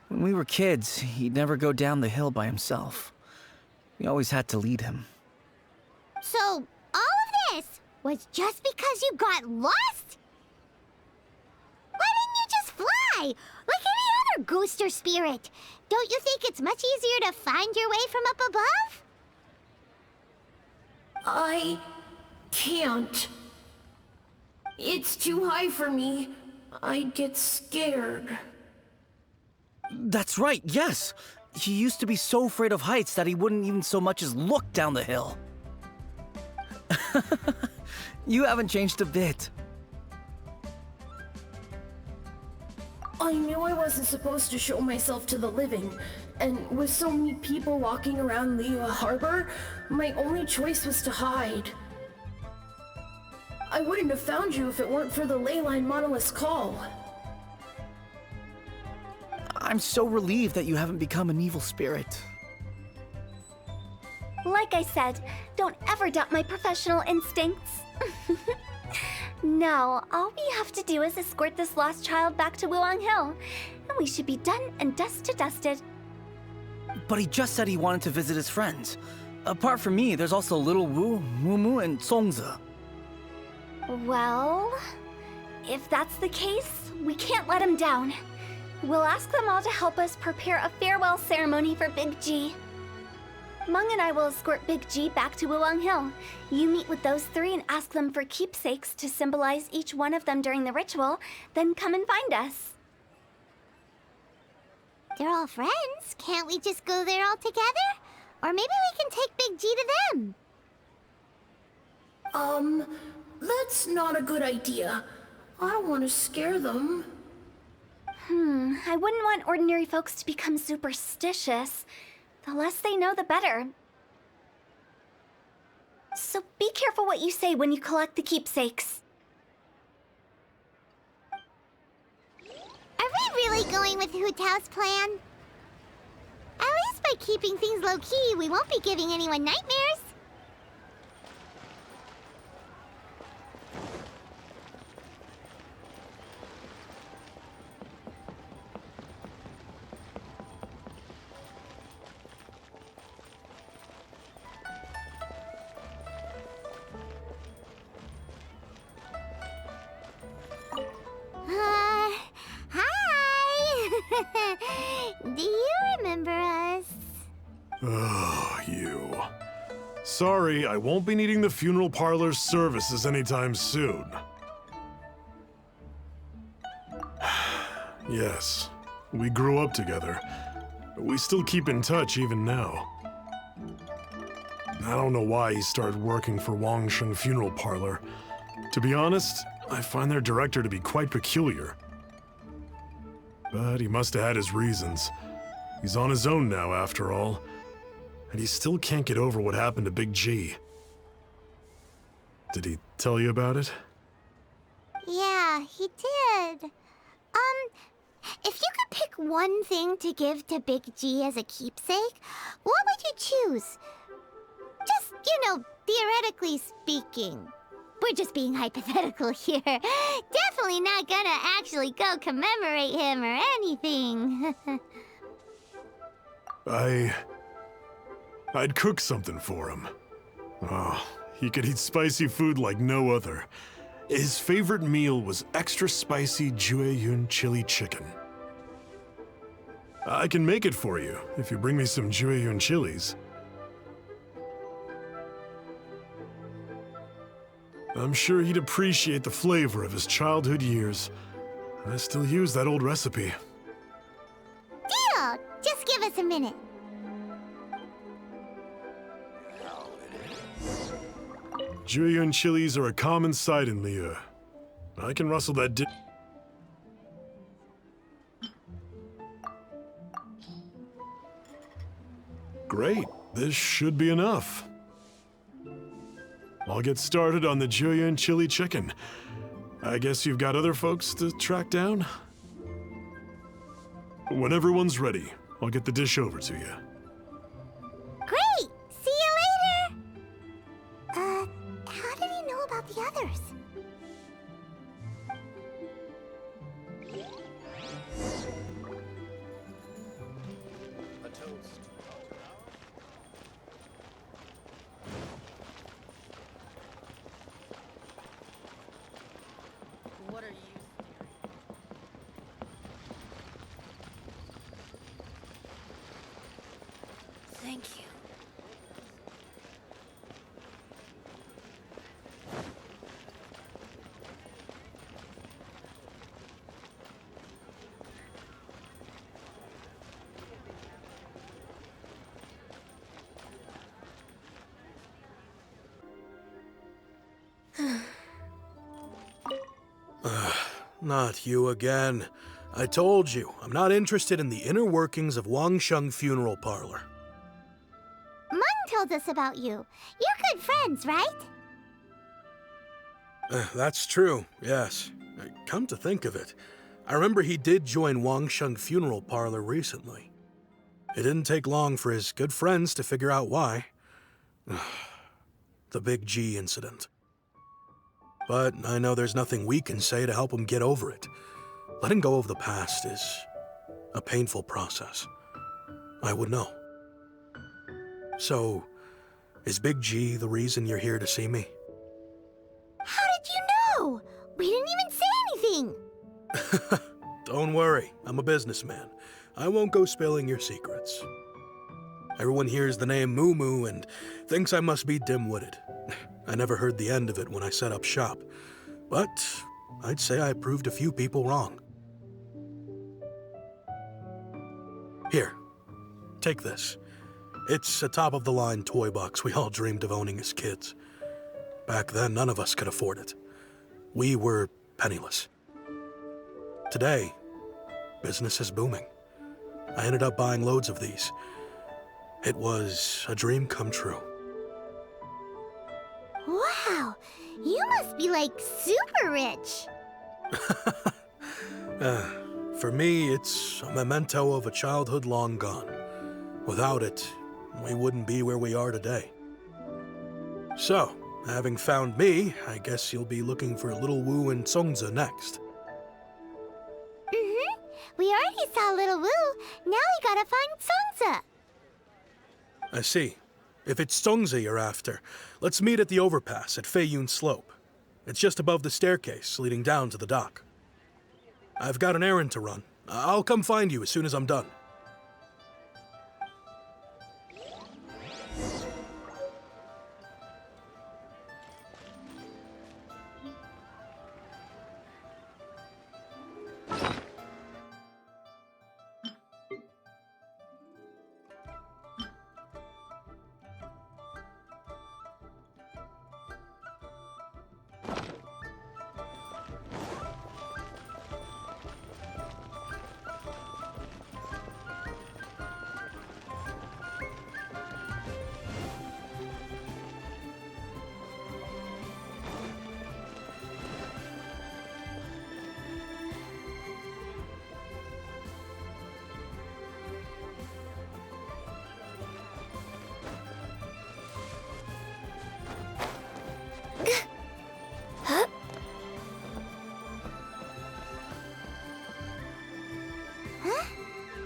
When we were kids, he'd never go down the hill by himself. We always had to lead him. So, all of this was just because you got lost? Why didn't you just fly? Like any other ghost or spirit? Don't you think it's much easier to find your way from up above? I can't. It's too high for me. I'd get scared. That's right, yes! He used to be so afraid of heights that he wouldn't even so much as look down the hill. You haven't changed a bit. I knew I wasn't supposed to show myself to the living, and with so many people walking around Liyue Harbor, my only choice was to hide. I wouldn't have found you if it weren't for the Leyline Monolith's call. I'm so relieved that you haven't become an evil spirit. Like I said, don't ever doubt my professional instincts. Now, all we have to do is escort this lost child back to Wuang Hill, and we should be done and dust to dusted. But he just said he wanted to visit his friends. Apart from me, there's also Little Wu, Mumu, and Songze. Well, if that's the case, we can't let him down. We'll ask them all to help us prepare a farewell ceremony for Big G. Meng and I will escort Big G back to Wuang Hill. You meet with those three and ask them for keepsakes to symbolize each one of them during the ritual, then come and find us. They're all friends. Can't we just go there all together? Or maybe we can take Big G to them. That's not a good idea. I don't want to scare them. I wouldn't want ordinary folks to become superstitious. The less they know, the better. So be careful what you say when you collect the keepsakes. Are we really going with Hu Tao's plan? At least by keeping things low-key, we won't be giving anyone nightmares. Hi! Do you remember us? Oh, you. Sorry, I won't be needing the funeral parlor's services anytime soon. Yes, we grew up together. We still keep in touch even now. I don't know why he started working for Wangsheng Funeral Parlor. To be honest, I find their director to be quite peculiar. But he must have had his reasons. He's on his own now, after all. And he still can't get over what happened to Big G. Did he tell you about it? Yeah, he did. If you could pick one thing to give to Big G as a keepsake, what would you choose? Just, theoretically speaking. We're just being hypothetical here. Definitely not gonna actually go commemorate him or anything. I'd cook something for him. Oh, he could eat spicy food like no other. His favorite meal was extra spicy Jueyun chili chicken. I can make it for you if you bring me some Jueyun chilies. I'm sure he'd appreciate the flavor of his childhood years. I still use that old recipe. Deal! Just give us a minute. Jueyun chilies are a common sight in Liyue. I can rustle that Great. This should be enough. I'll get started on the Julian chili chicken. I guess you've got other folks to track down? When everyone's ready, I'll get the dish over to you. Great! See you later! How did he know about the others? What are you Thank you. Not you again. I told you, I'm not interested in the inner workings of Wangsheng Funeral Parlor. Mung told us about you. You're good friends, right? That's true, yes. Come to think of it, I remember he did join Wangsheng Funeral Parlor recently. It didn't take long for his good friends to figure out why. The Big G incident. But I know there's nothing we can say to help him get over it. Letting go of the past is a painful process. I would know. So, is Big G the reason you're here to see me? How did you know? We didn't even say anything. Don't worry, I'm a businessman. I won't go spilling your secrets. Everyone hears the name Moo Moo and thinks I must be dim-witted. I never heard the end of it when I set up shop, but I'd say I proved a few people wrong. Here, take this. It's a top-of-the-line toy box we all dreamed of owning as kids. Back then, none of us could afford it. We were penniless. Today, business is booming. I ended up buying loads of these. It was a dream come true. Wow, you must be like super rich. For me, it's a memento of a childhood long gone. Without it, we wouldn't be where we are today. So, having found me, I guess you'll be looking for Little Wu and Songza next. We already saw Little Wu. Now we gotta find Songza. I see. If it's Songza you're after, let's meet at the overpass at Feiyun Slope. It's just above the staircase leading down to the dock. I've got an errand to run. I'll come find you as soon as I'm done.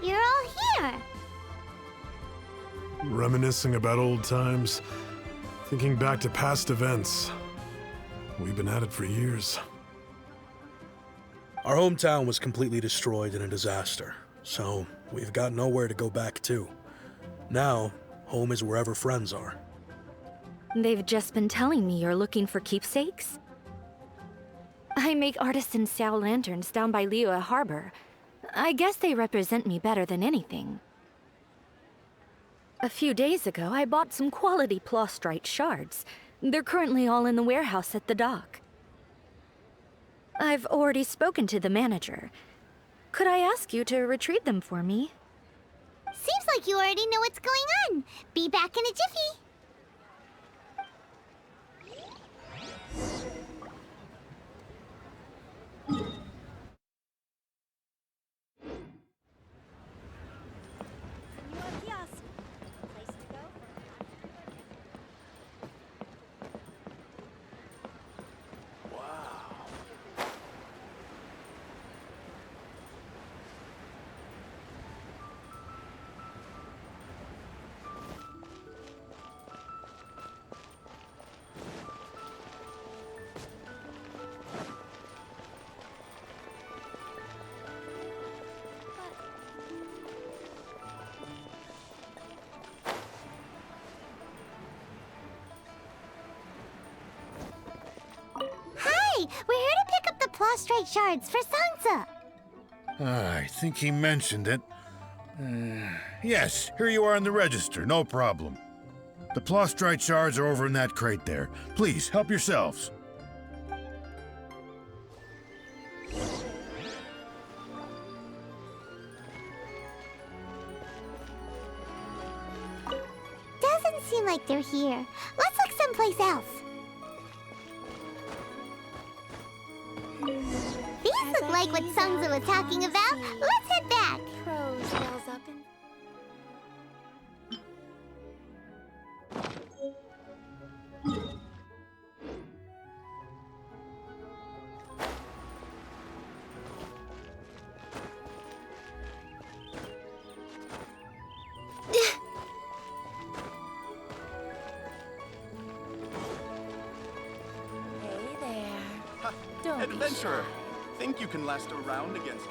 You're all here. Reminiscing about old times, thinking back to past events. We've been at it for years. Our hometown was completely destroyed in a disaster, so we've got nowhere to go back to. Now, home is wherever friends are. They've just been telling me you're looking for keepsakes? I make artisan sail lanterns down by Liyue Harbor. I guess they represent me better than anything. A few days ago, I bought some quality plaustrite shards. They're currently all in the warehouse at the dock. I've already spoken to the manager. Could I ask you to retrieve them for me? Seems like you already know what's going on on. Be back in a jiffy. Hi, we're here to pick up the prostrate shards for Sansa. I think he mentioned it. Yes, here you are in the register, no problem. The prostrate shards are over in that crate there. Please, help yourselves. Doesn't seem like they're here. Let's look someplace else. These look like what Sansa was talking about. Let's head back. Prose wells up in... Hey there. Don't be Adventurer, think you can last a round against me?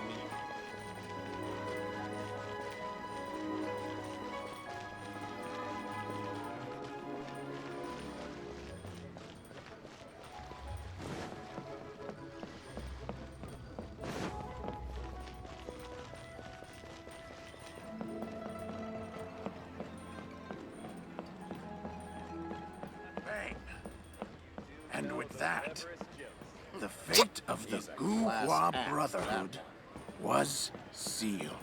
Bang. And with that, the fate of the Gouwa Brotherhood was sealed.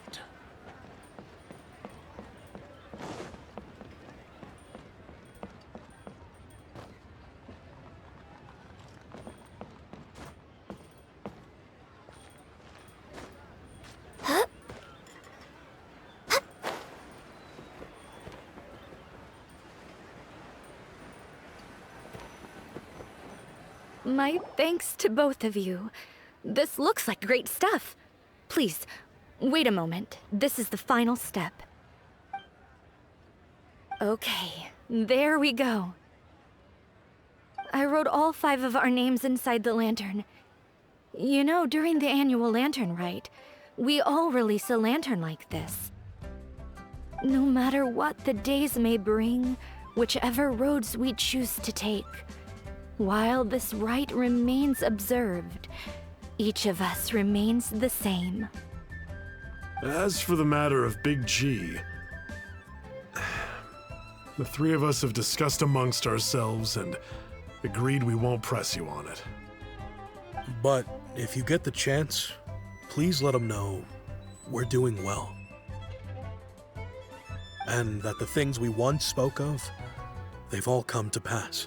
My thanks to both of you. This looks like great stuff. Please, wait a moment. This is the final step. Okay, there we go. I wrote all 5 of our names inside the lantern. You know, during the annual lantern rite, we all release a lantern like this. No matter what the days may bring, whichever roads we choose to take, while this rite remains observed, each of us remains the same. As for the matter of Big G, the 3 of us have discussed amongst ourselves and agreed we won't press you on it. But if you get the chance, please let them know we're doing well. And that the things we once spoke of, they've all come to pass.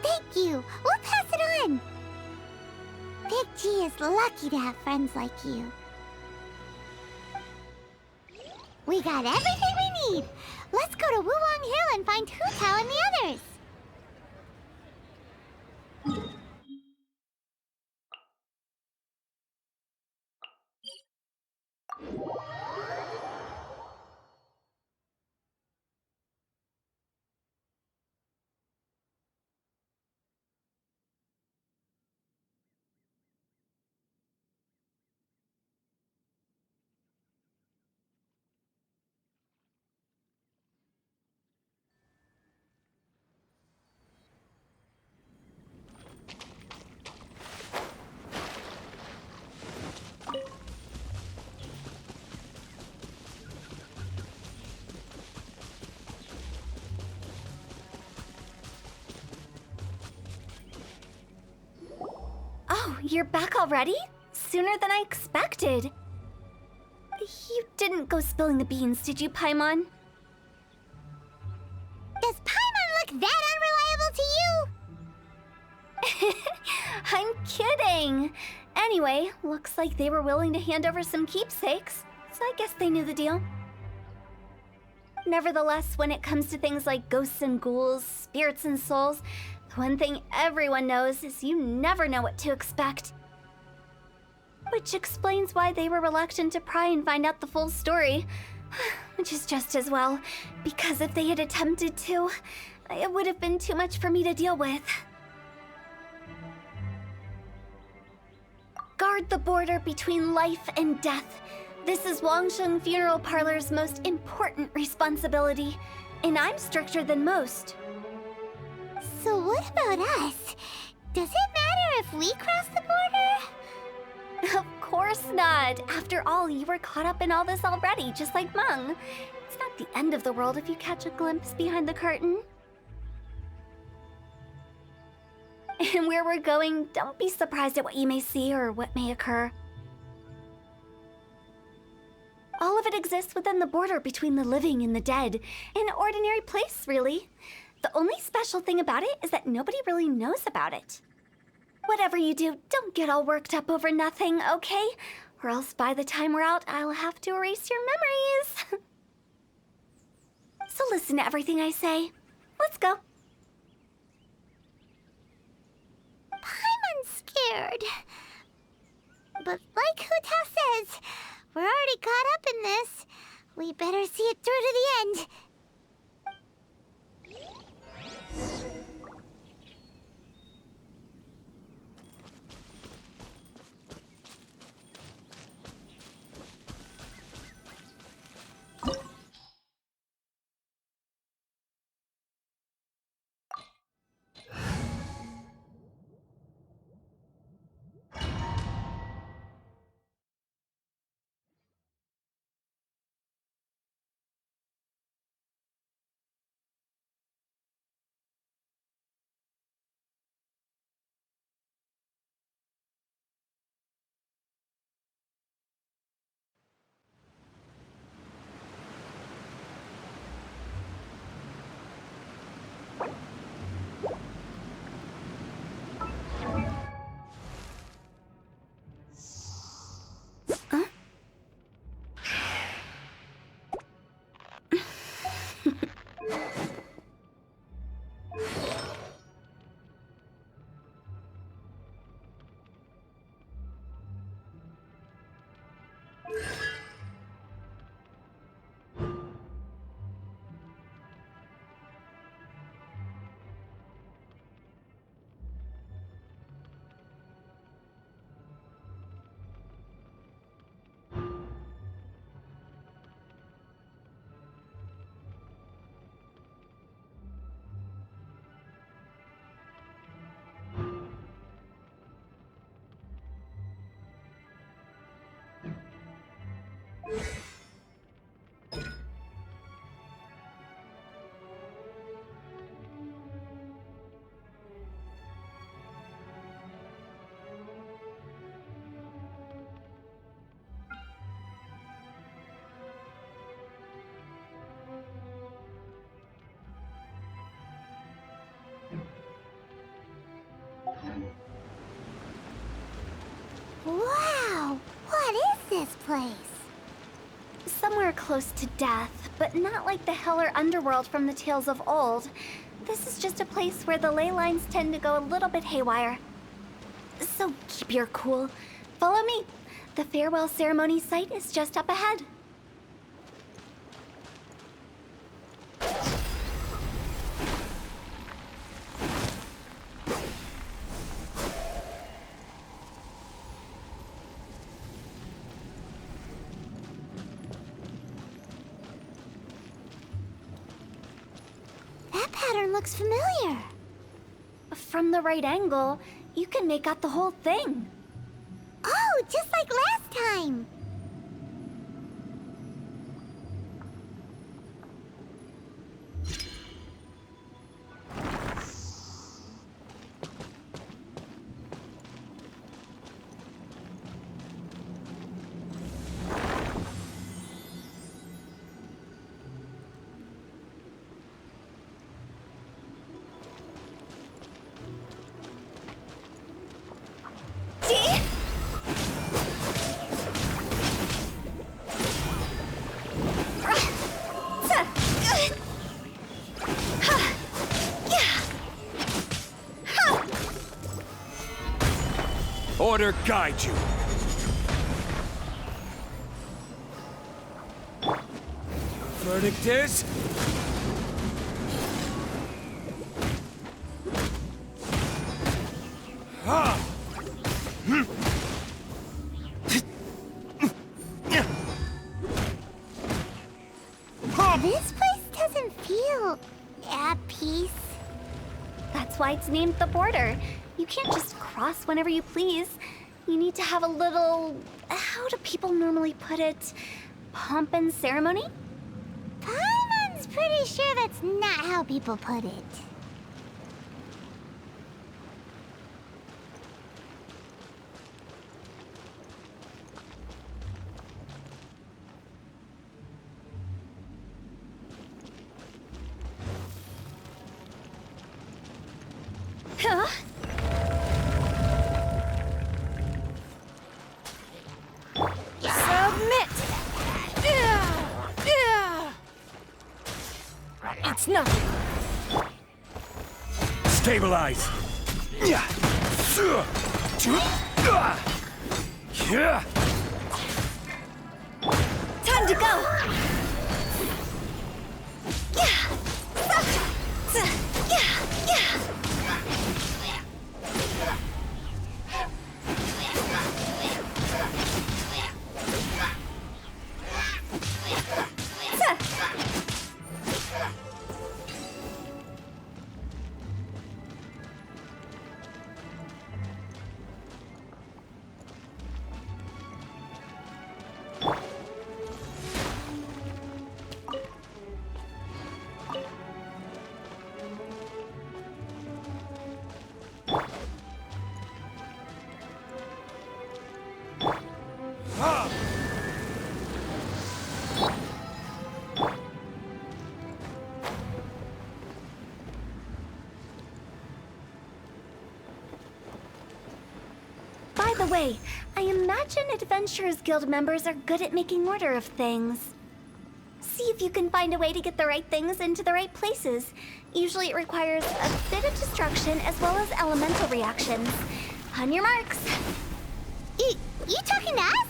Thank you. We'll pass it on. Big G is lucky to have friends like you. We got everything we need. Let's go to Wuwang Hill and find Hu Tao and the others. you're back already? Sooner than I expected. You didn't go spilling the beans, did you, Paimon? Does Paimon look that unreliable to you? I'm kidding. Anyway, looks like they were willing to hand over some keepsakes, so I guess they knew the deal. Nevertheless, when it comes to things like ghosts and ghouls, spirits and souls, the one thing everyone knows is you never know what to expect. Which explains why they were reluctant to pry and find out the full story. Which is just as well, because if they had attempted to, it would have been too much for me to deal with. Guard the border between life and death. This is Wangsheng Funeral Parlor's most important responsibility, and I'm stricter than most. So what about us? Does it matter if we cross the border? Of course not. After all, you were caught up in all this already, just like Meng. It's not the end of the world if you catch a glimpse behind the curtain. And where we're going, don't be surprised at what you may see or what may occur. All of it exists within the border between the living and the dead. An ordinary place, really. The only special thing about it is that nobody really knows about it. Whatever you do, don't get all worked up over nothing, okay? Or else by the time we're out, I'll have to erase your memories. So listen to everything I say. Let's go. Paimon's scared. But like Hu Tao says, we're already caught up in this. We better see it through to the end. Wow! What is this place? Somewhere close to death, but not like the hell or underworld from the tales of old. This is just a place where the ley lines tend to go a little bit haywire. So keep your cool. Follow me. The farewell ceremony site is just up ahead. That pattern looks familiar. From the right angle, you can make out the whole thing. Oh, just like last time. order guide you. Your verdict is? This place doesn't feel at peace. That's why it's named the border. You can't just cross whenever you please. You need to have a little... how do people normally put it? Pomp and ceremony? Paimon's pretty sure that's not how people put it. Huh? Submit! It's nothing. Stabilize. Time to go! By the way, I imagine Adventurers Guild members are good at making order of things. See if you can find a way to get the right things into the right places. Usually it requires a bit of destruction as well as elemental reactions. On your marks. You talking to us?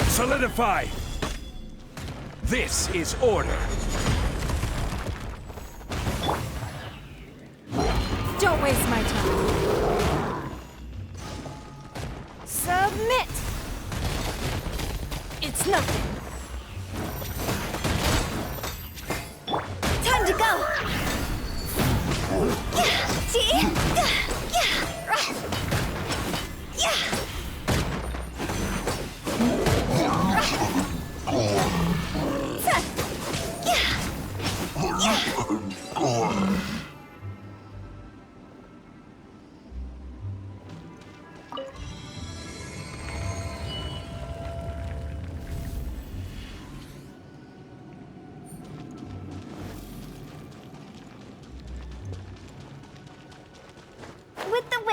Solidify! This is order. Don't waste my time. Submit! It's nothing. Time to go! See?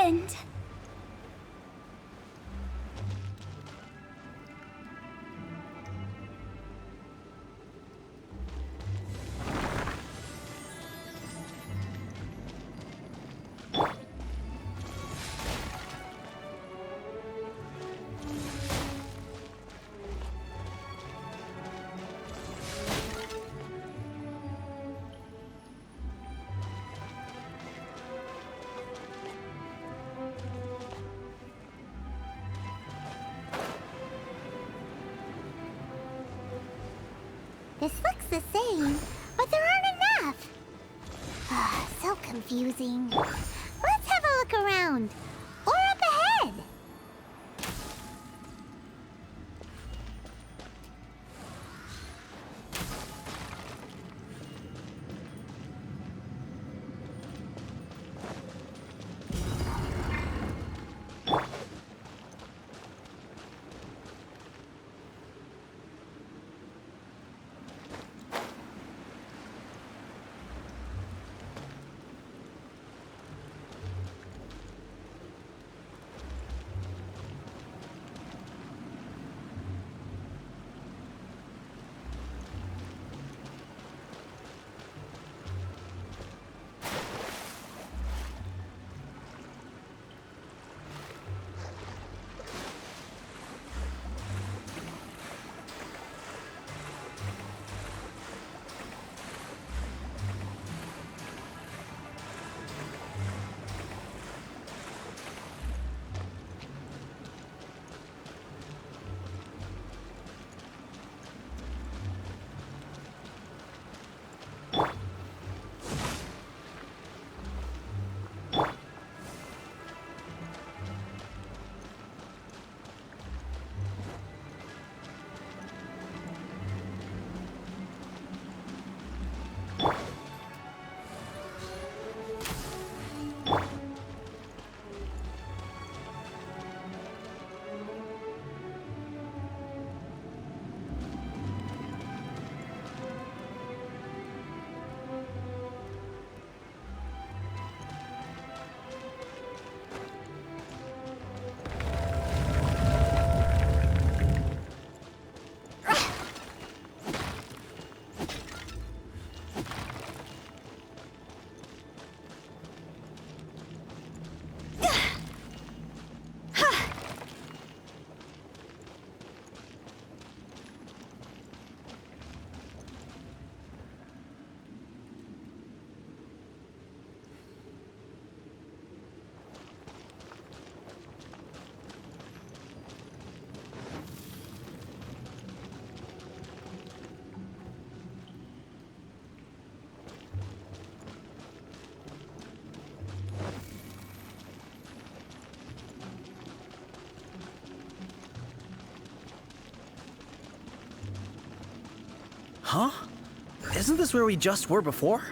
wind. This looks the same, but there aren't enough. So confusing. Let's have a look around. Or up ahead. Huh? Isn't this where we just were before?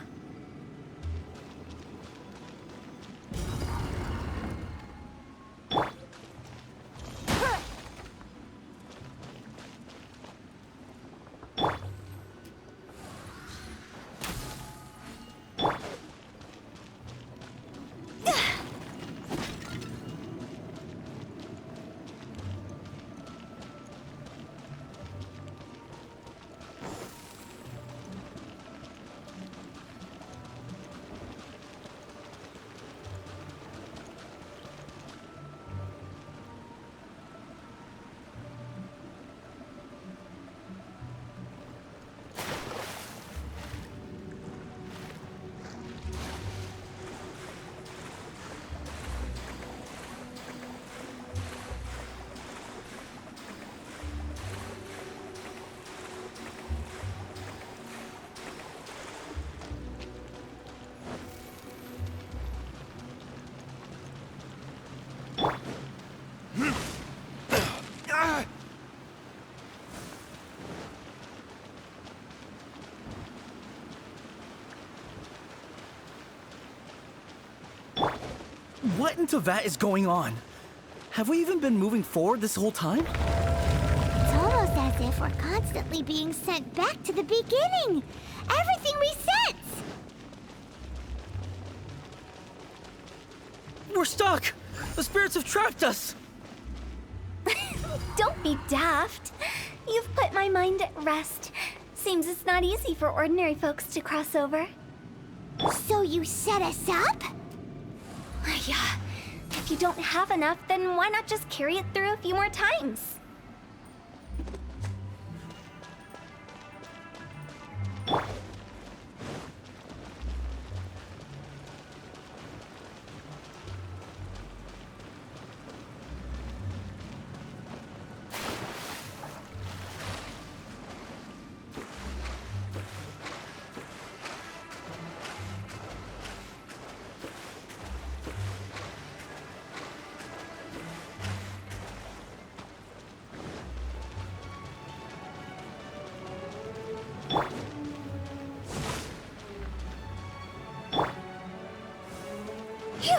What in Teyvat is going on? Have we even been moving forward this whole time? It's almost as if we're constantly being sent back to the beginning. Everything resets. We're stuck! The spirits have trapped us! Don't be daft. You've put my mind at rest. Seems it's not easy for ordinary folks to cross over. So you set us up? Yeah. If you don't have enough, then why not just carry it through a few more times? Phew!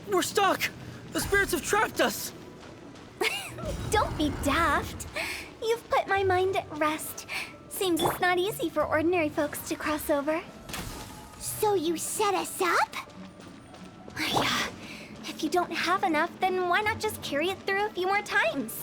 We're stuck! The spirits have trapped us! Don't be daft. You've put my mind at rest. Seems it's not easy for ordinary folks to cross over. So you set us up? Yeah. If you don't have enough, then why not just carry it through a few more times?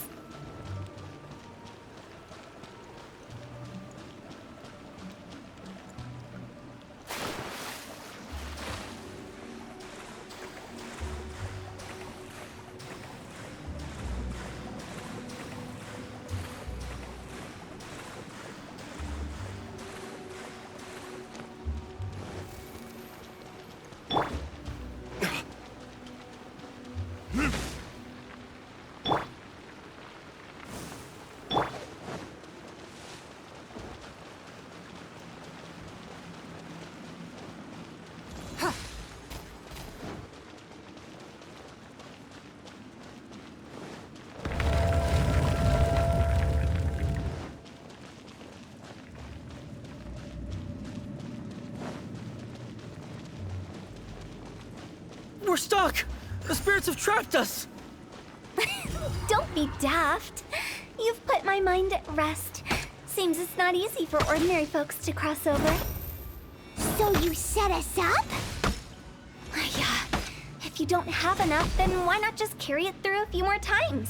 We're stuck! The spirits have trapped us! Don't be daft. You've put my mind at rest. Seems it's not easy for ordinary folks to cross over. So you set us up? Yeah. If you don't have enough, then why not just carry it through a few more times?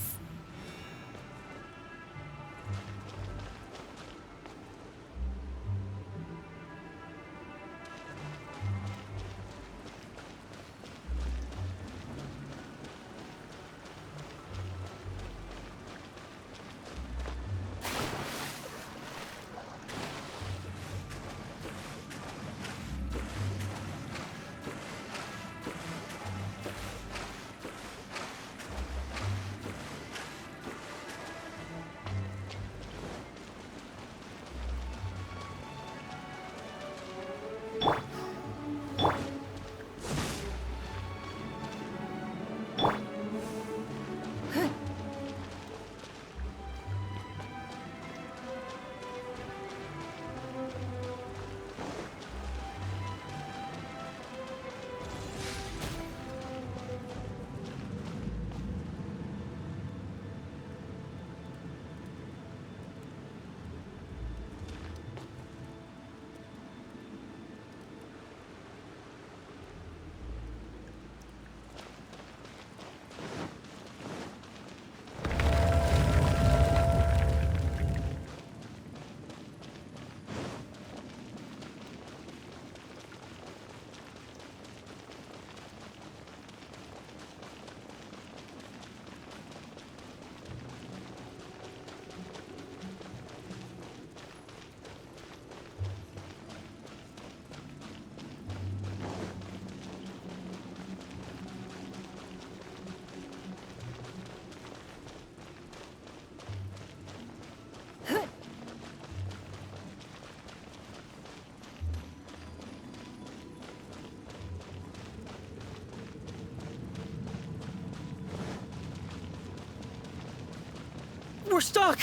We're stuck!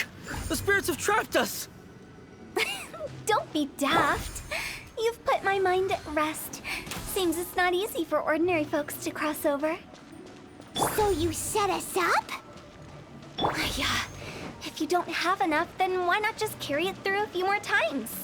The spirits have trapped us! Don't be daft. You've put my mind at rest. Seems it's not easy for ordinary folks to cross over. So you set us up? Yeah. If you don't have enough, then why not just carry it through a few more times?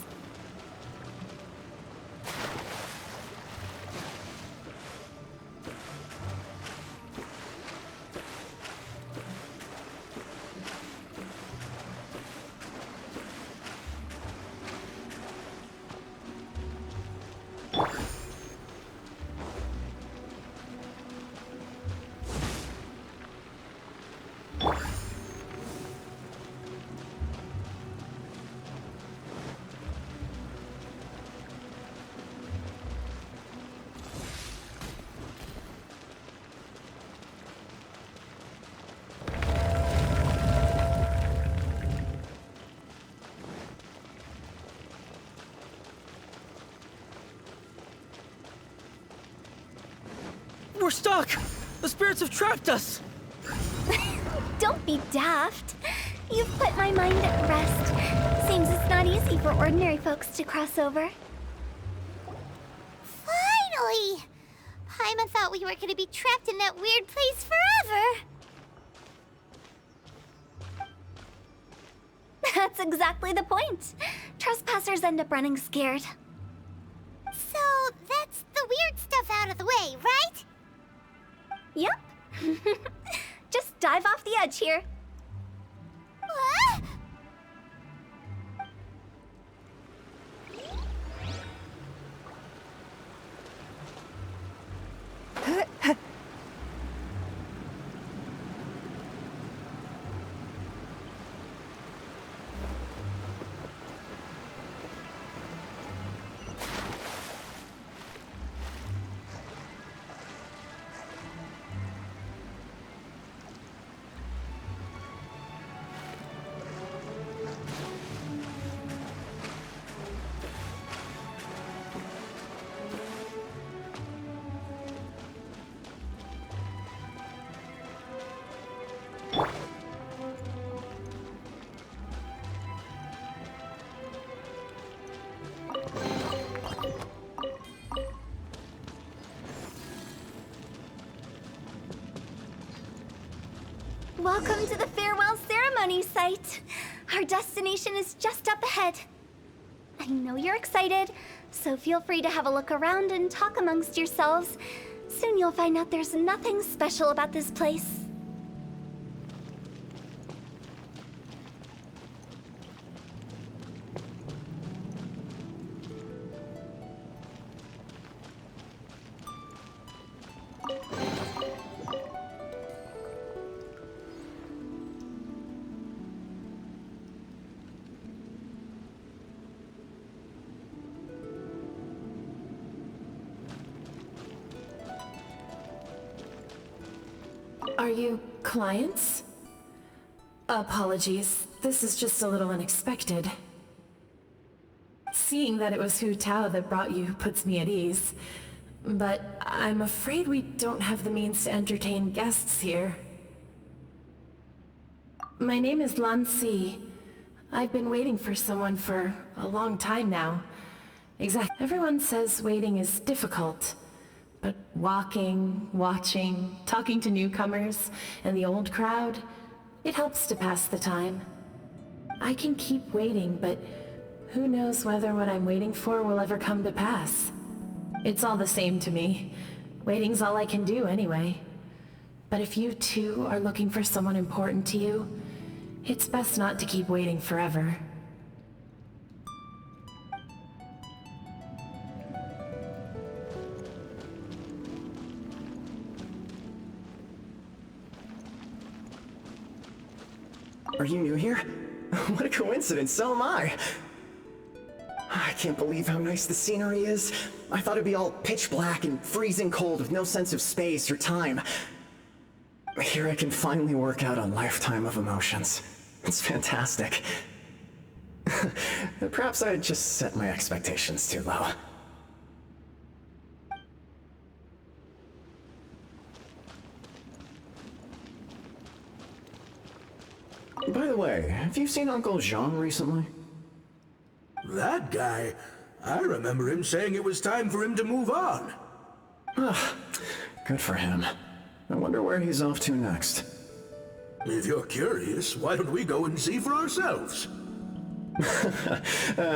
We're stuck! The spirits have trapped us! Don't be daft. You've put my mind at rest. Seems it's not easy for ordinary folks to cross over. Finally! Paimon thought we were gonna be trapped in that weird place forever. That's exactly the point. Trespassers end up running scared. So that's the weird stuff out of the way, right? Yep. Just dive off the edge here. What? Welcome to the farewell ceremony site. Our destination is just up ahead. I know you're excited, so feel free to have a look around and talk amongst yourselves. Soon you'll find out there's nothing special about this place. Are you clients? Apologies, this is just a little unexpected. Seeing that it was Hu Tao that brought you puts me at ease, but I'm afraid we don't have the means to entertain guests here. My name is Lan Si. I've been waiting for someone for a long time now. Everyone says waiting is difficult. But walking, watching, talking to newcomers, and the old crowd, it helps to pass the time. I can keep waiting, but who knows whether what I'm waiting for will ever come to pass. It's all the same to me. Waiting's all I can do anyway. But if you too are looking for someone important to you, it's best not to keep waiting forever. Are you new here? What a coincidence, so am I! I can't believe how nice the scenery is. I thought it'd be all pitch black and freezing cold with no sense of space or time. Here I can finally work out a lifetime of emotions. It's fantastic. Perhaps I just set my expectations too low. By the way, have you seen Uncle Jean recently? That guy? I remember him saying it was time for him to move on. Good for him. I wonder where he's off to next. If you're curious, why don't we go and see for ourselves?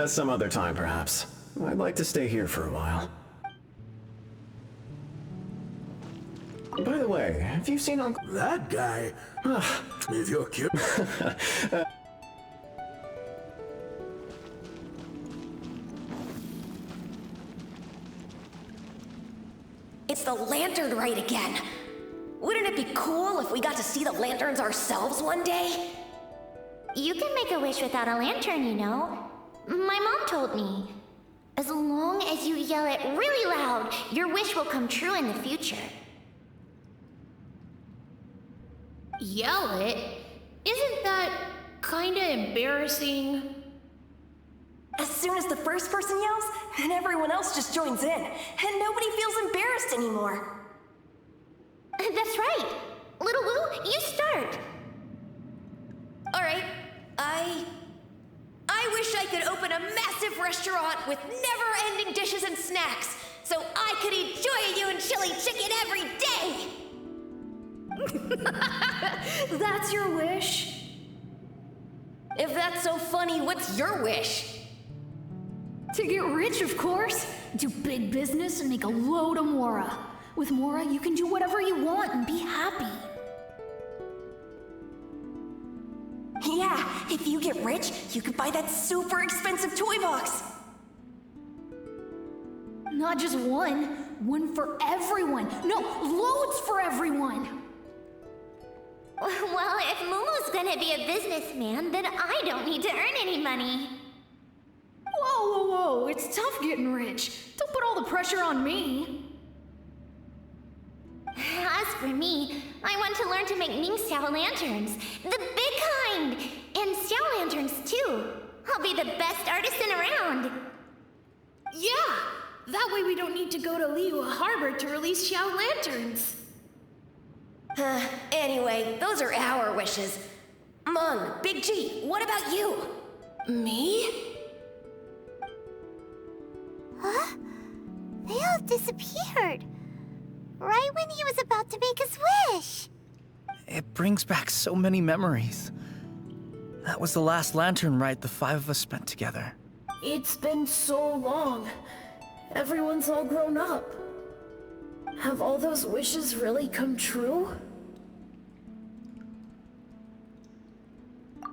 Some other time, perhaps. I'd like to stay here for a while. By the way, have you seen Uncle... That guy? If you're curious... It's the lantern rite again. Wouldn't it be cool if we got to see the lanterns ourselves one day? You can make a wish without a lantern, you know. My mom told me. As long as you yell it really loud, your wish will come true in the future. Yell it? Isn't that kinda embarrassing? As soon as the first person yells, then everyone else just joins in, and nobody feels embarrassed anymore. That's right. Little Wu, you start. Alright, I wish I could open a massive restaurant with never-ending dishes and snacks, so I could eat Joy and chili chicken every day! That's your wish? If that's so funny, what's your wish? To get rich, of course. Do big business and make a load of Mora. With Mora, you can do whatever you want and be happy. Yeah, if you get rich, you could buy that super expensive toy box. Not just one. One for everyone. No, loads for everyone. Well, if Momo's gonna be a businessman, then I don't need to earn any money. Whoa, whoa, whoa. It's tough getting rich. Don't put all the pressure on me. As for me, I want to learn to make Ming Xiao lanterns. The big kind! And Xiao lanterns, too. I'll be the best artisan around. Yeah! That way we don't need to go to Liyue Harbor to release Xiao lanterns. Anyway, those are our wishes. Mung, Big G, what about you? Me? Huh? They all disappeared. Right when he was about to make his wish. It brings back so many memories. That was the last lantern rite the five of us spent together. It's been so long. Everyone's all grown up. Have all those wishes really come true?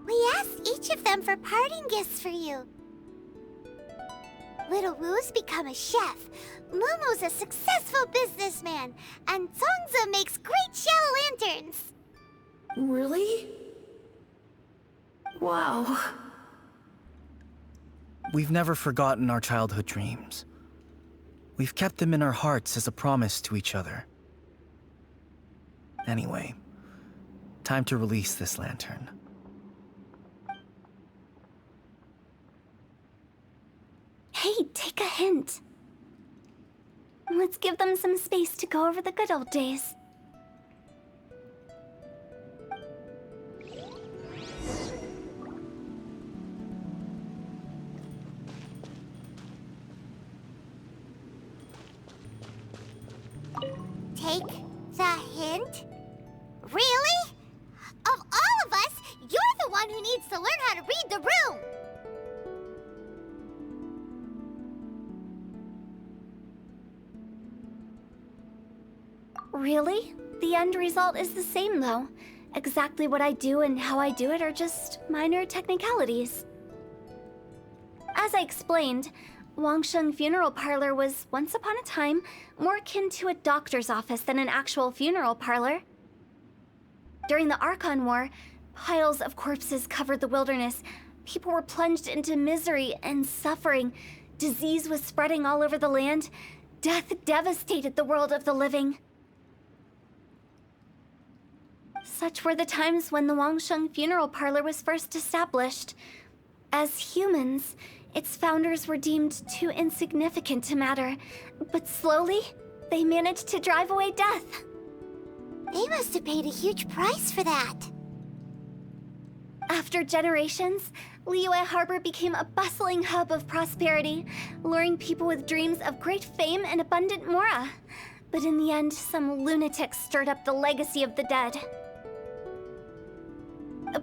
We asked each of them for parting gifts for you. Little Wu's become a chef, Momo's a successful businessman, and Zongzi makes great Xiao lanterns. Really? Wow. We've never forgotten our childhood dreams. We've kept them in our hearts as a promise to each other. Anyway, time to release this lantern. Hey, take a hint. Let's give them some space to go over the good old days. Take the hint? Really? Of all of us, you're the one who needs to learn how to read the room! Really? The end result is the same, though. Exactly what I do and how I do it are just minor technicalities. As I explained, Wangsheng Funeral Parlor was, once upon a time, more akin to a doctor's office than an actual funeral parlor. During the Archon War, piles of corpses covered the wilderness. People were plunged into misery and suffering. Disease was spreading all over the land. Death devastated the world of the living. Such were the times when the Wangsheng Funeral Parlor was first established. As humans, its founders were deemed too insignificant to matter, but slowly, they managed to drive away death. They must have paid a huge price for that. After generations, Liyue Harbor became a bustling hub of prosperity, luring people with dreams of great fame and abundant mora. But in the end, some lunatics stirred up the legacy of the dead.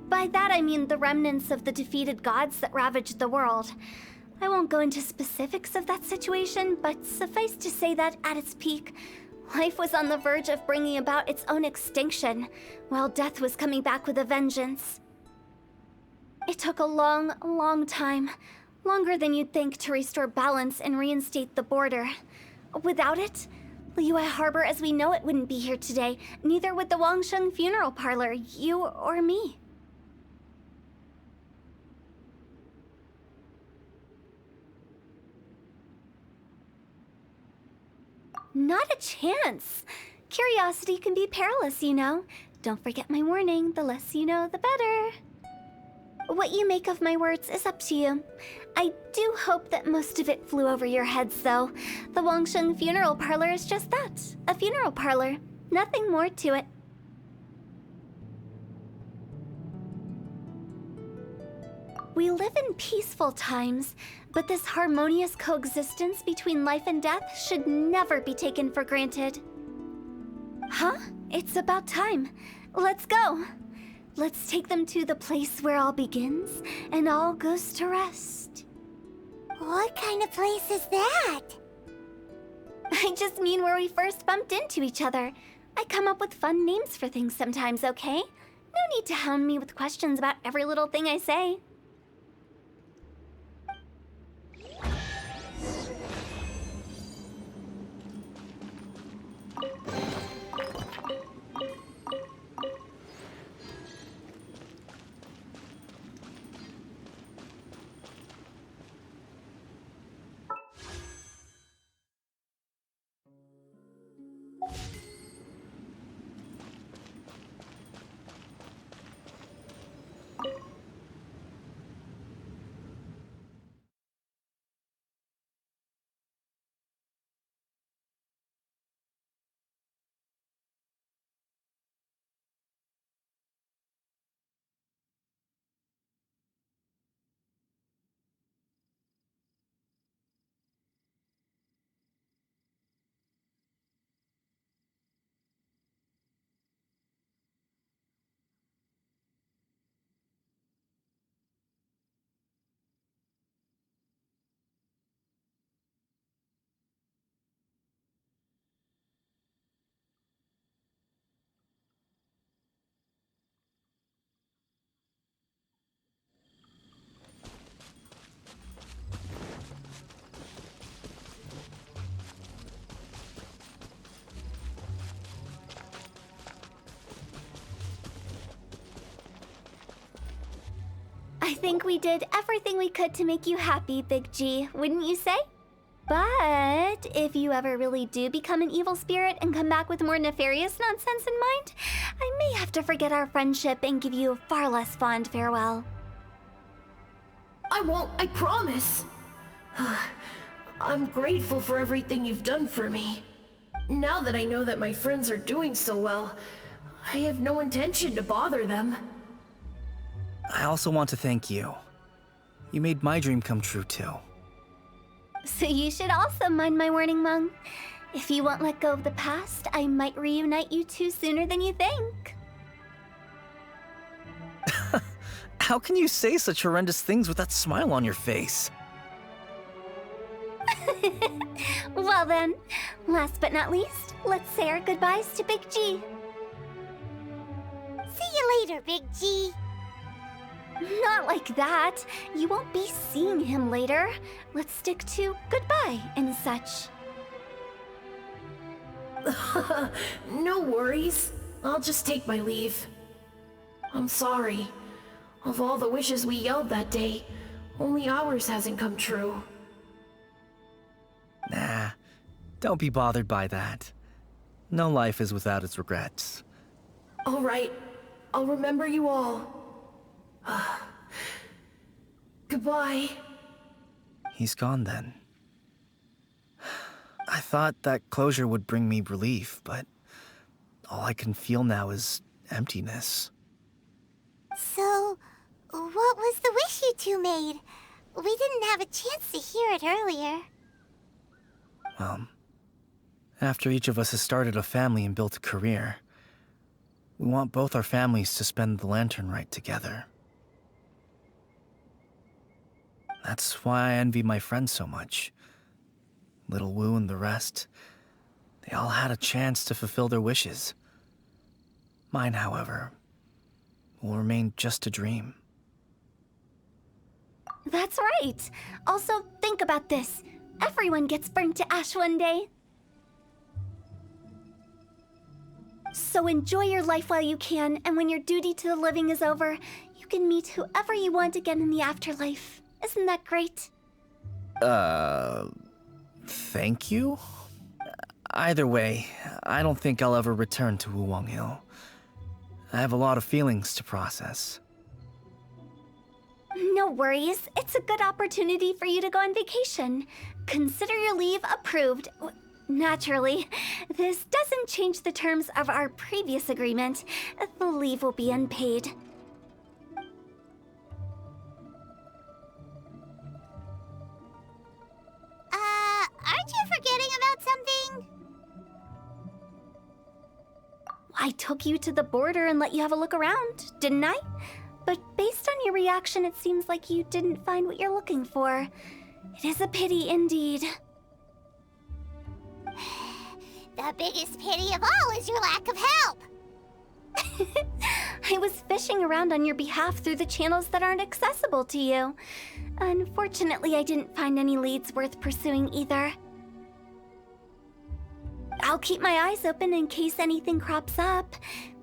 By that I mean the remnants of the defeated gods that ravaged the world. I won't go into specifics of that situation, but suffice to say that at its peak, life was on the verge of bringing about its own extinction, while death was coming back with a vengeance. It took a long, long time, longer than you'd think, to restore balance and reinstate the border. Without it, Liyue Harbor as we know it wouldn't be here today, neither would the Wangsheng Funeral Parlor, you or me. Not a chance. Curiosity can be perilous, you know. Don't forget my warning, the less you know, the better. What you make of my words is up to you. I do hope that most of it flew over your heads, though. The Wangsheng Funeral Parlor is just that, a funeral parlor. Nothing more to it. We live in peaceful times, but this harmonious coexistence between life and death should never be taken for granted. Huh? It's about time. Let's go. Let's take them to the place where all begins and all goes to rest. What kind of place is that? I just mean where we first bumped into each other. I come up with fun names for things sometimes, okay? No need to hound me with questions about every little thing I say. I think we did everything we could to make you happy, Big G, wouldn't you say? But if you ever really do become an evil spirit and come back with more nefarious nonsense in mind, I may have to forget our friendship and give you a far less fond farewell. I won't, I promise. I'm grateful for everything you've done for me. Now that I know that my friends are doing so well, I have no intention to bother them. I also want to thank you. You made my dream come true, too. So you should also mind my warning, Mung. If you won't let go of the past, I might reunite you two sooner than you think. How can you say such horrendous things with that smile on your face? Well then, last but not least, let's say our goodbyes to Big G. See you later, Big G. Not like that. You won't be seeing him later. Let's stick to goodbye and such. No worries. I'll just take my leave. I'm sorry. Of all the wishes we yelled that day, only ours hasn't come true. Nah, don't be bothered by that. No life is without its regrets. All right. I'll remember you all. Goodbye. He's gone then. I thought that closure would bring me relief, but all I can feel now is emptiness. So, What was the wish you two made? We didn't have a chance to hear it earlier. After each of us has started a family and built a career, we want both our families to spend the lantern rite together. That's why I envy my friends so much. Little Wu and the rest, they all had a chance to fulfill their wishes. Mine, however, will remain just a dream. That's right. Also, think about this. Everyone gets burned to ash one day. So enjoy your life while you can, and when your duty to the living is over, you can meet whoever you want again in the afterlife. Isn't that great? Thank you? Either way, I don't think I'll ever return to Wuwang Hill. I have a lot of feelings to process. No worries. It's a good opportunity for you to go on vacation. Consider your leave approved. Naturally, this doesn't change the terms of our previous agreement. The leave will be unpaid. Aren't you forgetting about something? I took you to the border and let you have a look around, didn't I? But based on your reaction, it seems like you didn't find what you're looking for. It is a pity indeed. The biggest pity of all is your lack of help. I was fishing around on your behalf through the channels that aren't accessible to you. Unfortunately, I didn't find any leads worth pursuing either. I'll keep my eyes open in case anything crops up.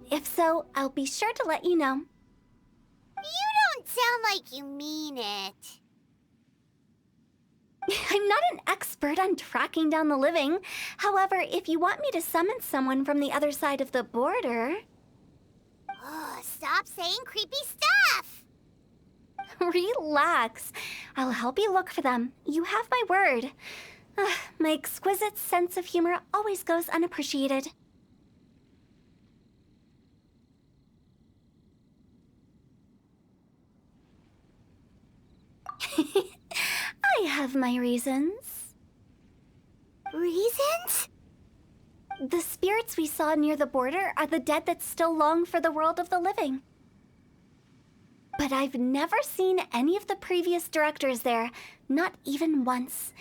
If so, I'll be sure to let you know. You don't sound like you mean it. I'm not an expert on tracking down the living. However, if you want me to summon someone from the other side of the border... Oh, stop saying creepy stuff! Relax. I'll help you look for them. You have my word. My exquisite sense of humor always goes unappreciated. I have my reasons. Reasons? The spirits we saw near the border are the dead that still long for the world of the living. But I've never seen any of the previous directors there, not even once.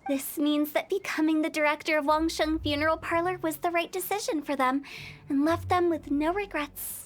This means that becoming the director of Wangsheng Funeral Parlor was the right decision for them, and left them with no regrets.